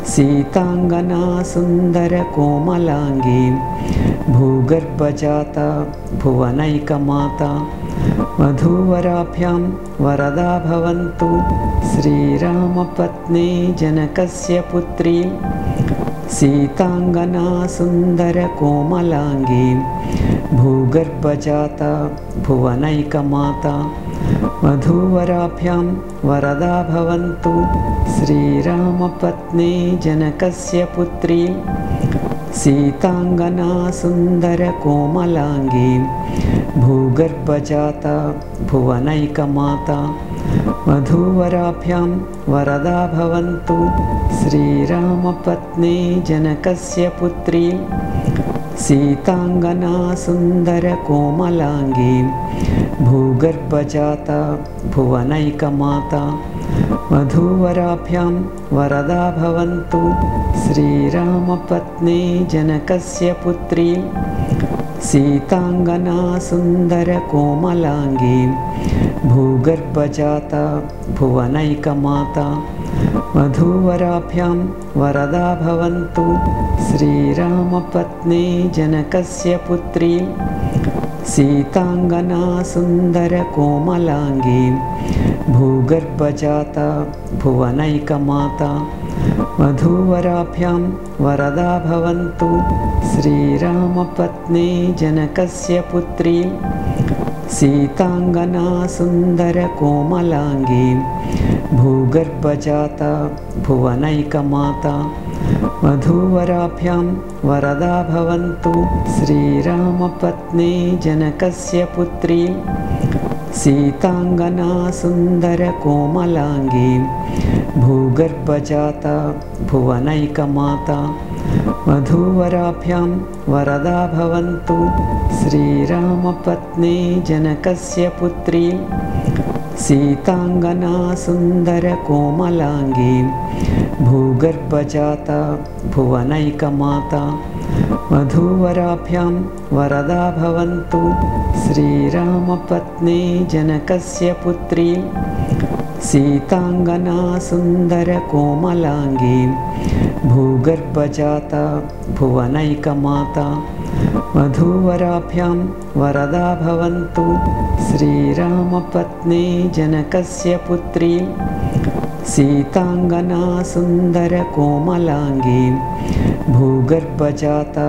[SPEAKER 1] सीतांगना सुंदरकोमलांगी भूगर्भजाता भुवनैकमाता वधूवराभ्यां वरदा भवन्तु। श्रीरामपत्नी जनकस्य पुत्री सीतांगना सुंदरकोमलांगी भूगर्भजाता भुवनैकमाता वधूवराभ्यां वरदा भवन्तु। श्रीरामपत्नी जनकस्य पुत्री सीतांगना सुंदरकोमलांगी भूगर्भजाता भुवनैकमाता वधूवराभ्यां वरदा भवन्तु। श्रीरामपत्नी जनकस्य पुत्री सीतांगना सुंदरकोमलांगी भूगर्भजाता भुवनैकमाता वधूवराभ्यां वरदा भवन्तु। श्रीरामपत्नी जनकस्य पुत्री सीतांगना सुंदरकोमलांगी भूगर्भजाता भुवनैकमाता वधूवराभ्यां वरदा भवन्तु श्रीरामपत्नी जनकस्य पुत्री सीतांगना सुंदरकोमलांगी भूगर्भजाता भुवनैकमाता वधूवराभ्यां वरदा भवन्तु श्रीरामपत्नी जनकस्य पुत्री सीतांगना सुंदरकोमलांगी भूगर्भजाता भुवनैकमाता वधूवराभ्यां वरदा भवन्तु श्रीरामपत्नी जनकस्य पुत्री सीतांगना सुंदरकोमलांगी भूगर्भजाता भुवनैकमाता वधूवराभ्यां वरदा भवन्तु श्रीरामपत्नी जनकस्य पुत्री सीतांगना सुंदरकोमलांगी भूगर्भजाता भुवनैकमाता वधूवराभ्यां वरदा भवन्तु श्रीरामपत्नी जनकस्य पुत्री सीतांगना सुंदरकोमलांगी भूगर्भजाता भुवनैकमाता वधूवराभ्यां वरदा भवन्तु श्रीरामपत्नी जनकस्य पुत्री सीतांगना सुंदरकोमलांगी भूगर्भजाता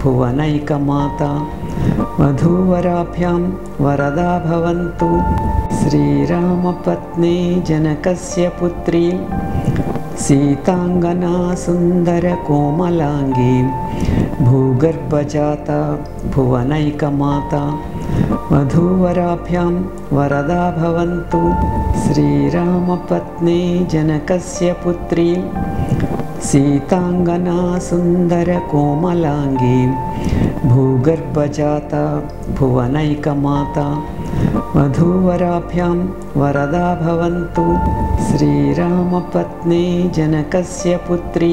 [SPEAKER 1] भुवनैकमाता वधूवराभ्यां वरदा भवन्तु श्रीरामपत्नी जनकस्य पुत्री सीतांगना सुंदरकोमलांगी भूगर्भजाता भुवनैकमाता वधूवराभ्यां वरदा भवन्तु श्रीरामपत्नी जनकस्य पुत्री सीतांगना सुंदरकोमलांगी भूगर्भजाता भुवनैकमाता वधूवराभ्यां वरदा भवन्तु श्रीरामपत्नी जनकस्य पुत्री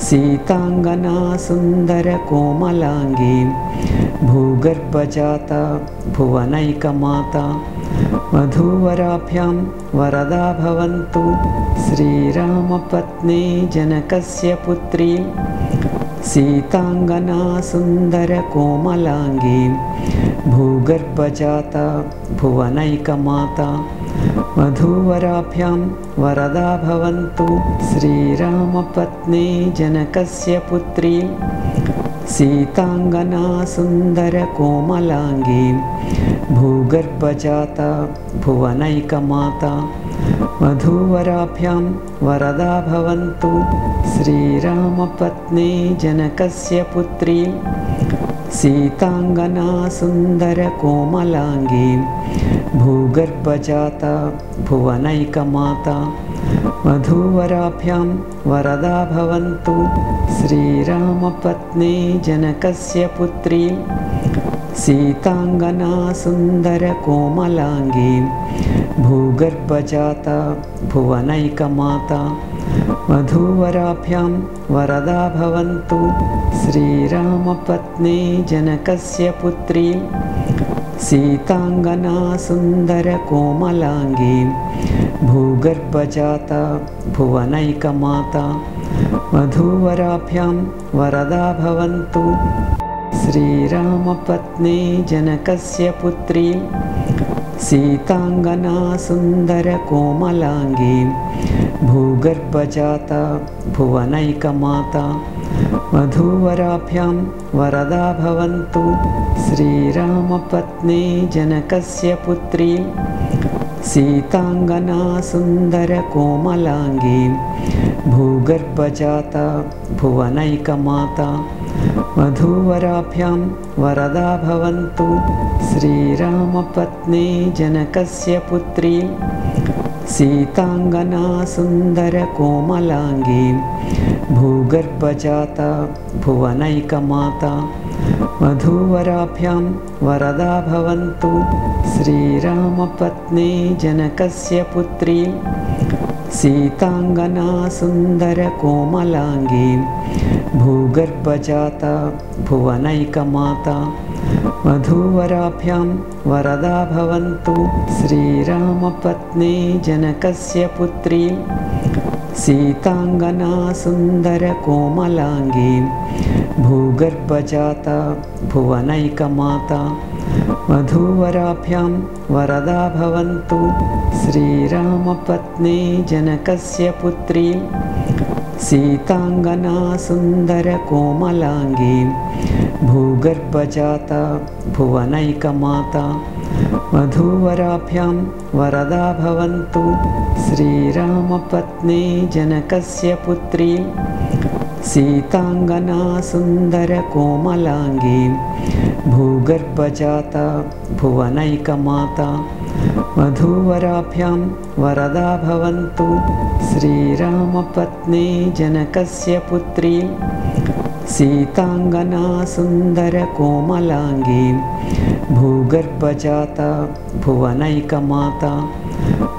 [SPEAKER 1] सीतांगना सुंदरकोमलांगी भूगर्भजाता भुवनैकमाता वधूवराभ्यां वरदा भवन्तु श्रीरामपत्नी जनकस्य पुत्री सीतांगना सुंदरकोमलांगी भूगर्भजाता भुवनैकमाता वधूवराभ्यां वरदा भवन्तु श्रीरामपत्नी जनकस्य पुत्री सीतांगना सुंदरकोमलांगी भूगर्भजाता भुवनैकमाता वधूवराभ्यां वरदा भवन्तु श्रीरामपत्नी जनकस्य पुत्री सीतांगना सुंदरकोमलांगी भूगर्भजाता भुवनैकमाता वधूवराभ्यां वरदा भवन्तु श्रीरामपत्नी जनकस्य पुत्री सीतांगना सुंदरकोमलांगी भूगर्भजाता भुवनैकमाता वधूवराभ्यां वरदा भवन्तु श्रीरामपत्नी जनकस्य पुत्री सीतांगना सुंदरकोमलांगी भूगर्भजाता भुवनैकमाता वधूवराभ्यां वरदा भवन्तु श्रीरामपत्नी जनकस्य पुत्री सीतांगना सुंदरकोमलांगी भूगर्भजाता भुवनैकमाता वधूवराभ्यां वरदा भवन्तु श्रीरामपत्नी जनकस्य पुत्री सीतांगना सुंदरकोमलांगी भूगर्भजाता भुवनैकमाता वधूवराभ्यां वरदा भवन्तु श्रीरामपत्नी जनकस्य पुत्री सीतांगना सुंदरकोमलांगी भूगर्भजाता भुवनैकमाता वधूवराभ्यां वरदा भवन्तु श्रीरामपत्नी जनकस्य पुत्री सीतांगना सुंदरकोमलांगी भूगर्भजाता भुवनैकमाता वधूवराभ्यां वरदा भवन्तु श्रीरामपत्नी जनकस्य पुत्री सीतांगना सुंदरकोमलांगी भूगर्भजाता भुवनैकमाता वधूवराभ्यां वरदा भवन्तु श्रीरामपत्नी जनकस्य पुत्री सीतांगना सुंदरकोमलांगी भूगर्भजाता भुवनैकमाता वधूवराभ्यां वरदा भवन्तु श्रीरामपत्नी जनकस्य पुत्री सीतांगना सुंदरकोमलांगी भूगर्भजाता भुवनैकमाता वधूवराभ्यां वरदा भवन्तु श्रीरामपत्नी जनकस्य पुत्री सीतांगना सुंदरकोमलांगी भूगर्भजाता भुवनैकमाता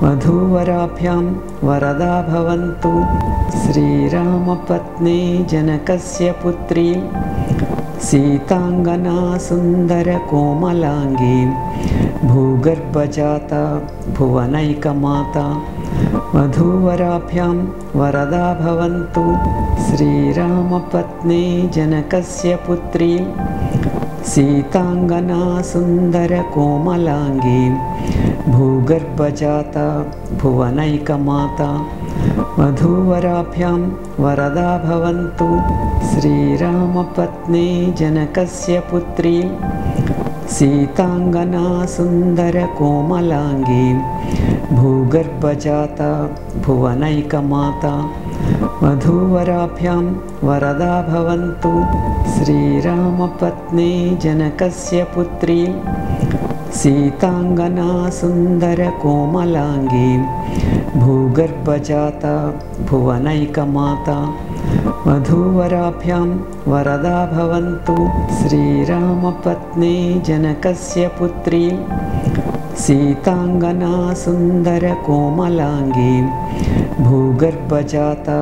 [SPEAKER 1] वधूवराभ्यां वरदा भवन्तु श्रीरामपत्नी जनकस्य पुत्री सीतांगना सुंदरकोमलांगी भूगर्भजाता भुवनैकमाता वधूवराभ्यां वरदा भवन्तु श्रीरामपत्नी जनकस्य पुत्री सीतांगना सुंदरकोमलांगी भूगर्भजाता भुवनैकमाता वधूवराभ्यां वरदा भवन्तु श्रीरामपत्नी जनकस्य पुत्री सीतांगना सुंदरकोमलांगी भूगर्भजाता भुवनैकमाता वधूवराभ्यां वरदा भवन्तु श्रीरामपत्नी जनकस्य पुत्री सीतांगना सुंदरकोमलांगी भूगर्भजाता भुवनैकमाता वधूवराभ्यां वरदा भवन्तु श्रीरामपत्नी जनकस्य पुत्री सीतांगना सुंदरकोमलांगी भूगर्भजाता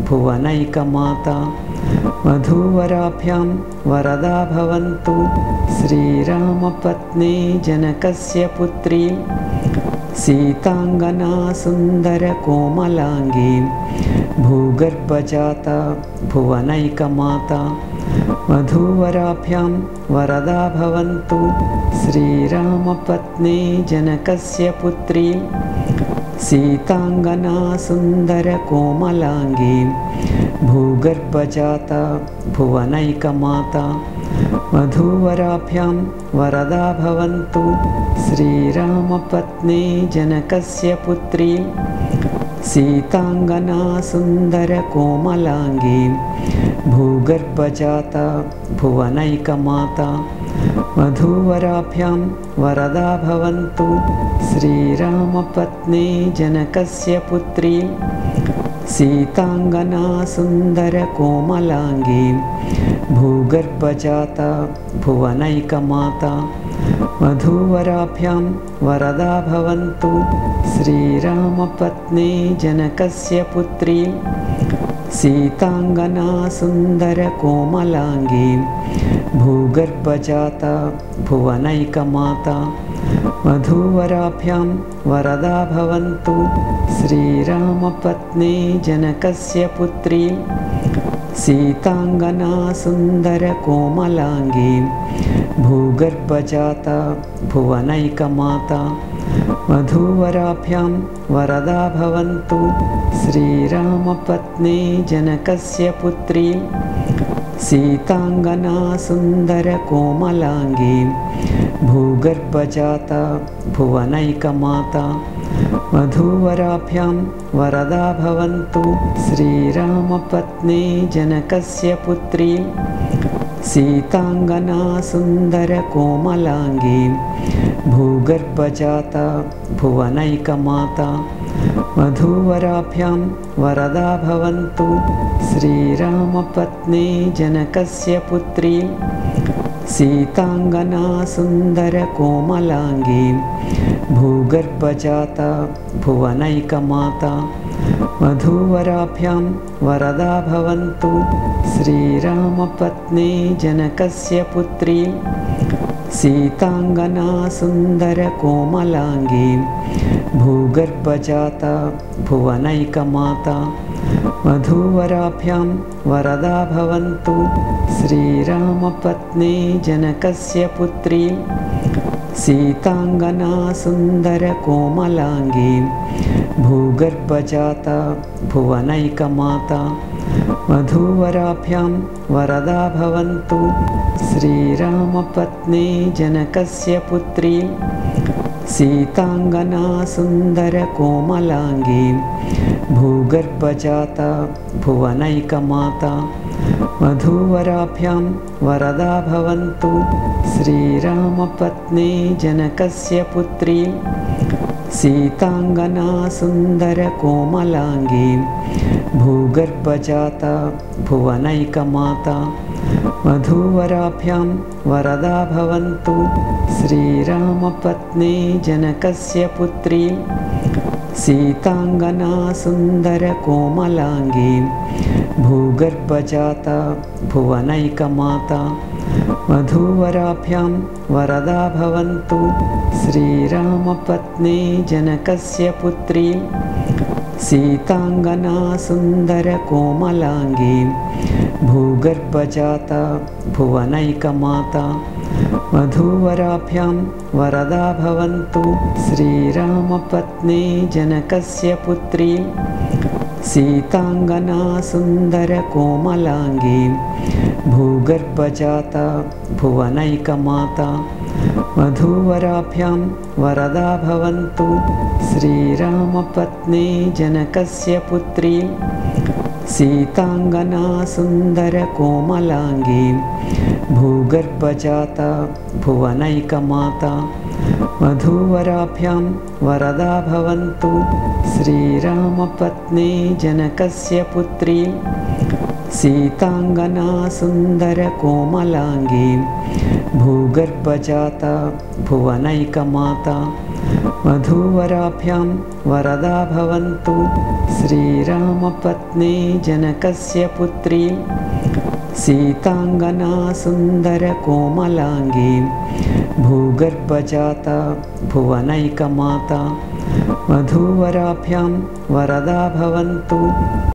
[SPEAKER 1] भुवनैकमाता वधूवराभ्यां वरदा भवन्तु श्रीरामपत्नी जनकस्य पुत्री सीतांगना सुंदरकोमलांगी भूगर्भजाता भुवनैकमाता वधूवराभ्यां वरदा भवन्तु श्रीरामपत्नी जनकस्य पुत्री सीतांगना सुंदरकोमलांगी भूगर्भजाता भुवनैकमाता वधूवराभ्यां वरदा भवन्तु श्रीरामपत्नी जनकस्य पुत्री सीतांगना सुंदरकोमलांगी भूगर्भजाता भुवनैकमाता वधूवराभ्यां वरदा भवन्तु श्रीरामपत्नी जनकस्य पुत्री सीतांगना सुंदरकोमलांगी भूगर्भजाता भुवनैकमाता वधूवराभ्यां वरदा भवन्तु श्रीरामपत्नी जनकस्य पुत्री सीतांगना सुंदरकोमलांगी भूगर्भजाता भुवनैकमाता वधूवराभ्यां वरदा भवन्तु श्रीरामपत्नी जनकस्य पुत्री सीतांगना सुंदरकोमलांगी भूगर्भजाता भुवनैकमाता वधूवराभ्यां वरदा भवन्तु श्रीरामपत्नी जनकस्य पुत्री सीतांगना सुंदरकोमलांगी भूगर्भजाता भुवनैकमाता वधूवराभ्यां वरदा भवन्तु श्रीरामपत्नी जनकस्य पुत्री सीतांगना सुंदरकोमलांगी भूगर्भजाता भुवनैकमाता वधूवराभ्यां वरदा भवन्तु श्रीरामपत्नी जनकस्य पुत्री सीतांगना सुंदरकोमलांगी भूगर्भजाता भुवनैकमाता वधूवराभ्यां वरदा भवन्तु श्रीरामपत्नी जनकस्य पुत्री सीतांगना सुन्दरकोमलांगी भूगर्भजाता भुवनैकमाता वधूवराभ्यां वरदा भवन्तु श्रीरामपत्नी जनकस्य पुत्री सीतांगना सुन्दरकोमलांगी भूगर्भजाता भुवनैकमाता वधूवराभ्यां वरदा भवन्तु श्रीरामपत्नी जनकस्य पुत्री सीतांगना सुन्दरकोमलांगी भूगर्भजाता भुवनैकमाता वधूवराभ्यां वरदा भवन्तु श्रीरामपत्नी जनकस्य पुत्री सीतांगना सुन्दरकोमलांगी भूगर्भजाता भुवनैकमाता वधूवराभ्यां वरदा भवन्तु श्रीरामपत्नी जनकस्य पुत्री सीतांगना सुन्दरकोमलांगी भूगर्भजाता भुवनैकमाता वधूवराभ्यां वरदा भवन्तु श्रीरामपत्नी जनकस्य पुत्री सीतांगना सुन्दरकोमलांगी भूगर्भजाता भुवनैकमाता वधूवराभ्यां वरदा भवन्तु श्रीरामपत्नी जनकस्य पुत्री सीतांगना सुन्दरकोमलांगी भूगर्भजाता भुवनैकमाता वधूवराभ्यां वरदा भवन्तु श्रीरामपत्नी जनकस्य पुत्री सीतांगना सुन्दरकोमलांगी भूगर्भजाता भुवनैकमाता वधूवराभ्यां वरदा भवन्तु श्रीरामपत्नी जनकस्य पुत्री सीतांगना सुन्दरकोमलांगी भूगर्भजाता भुवनैकमाता वधूवराभ्यां वरदा भवन्तु श्रीरामपत्नी जनकस्य पुत्री सीतांगना सुन्दरकोमलांगी भूगर्भजाता भुवनैकमाता वधूवराभ्यां वरदा भवन्तु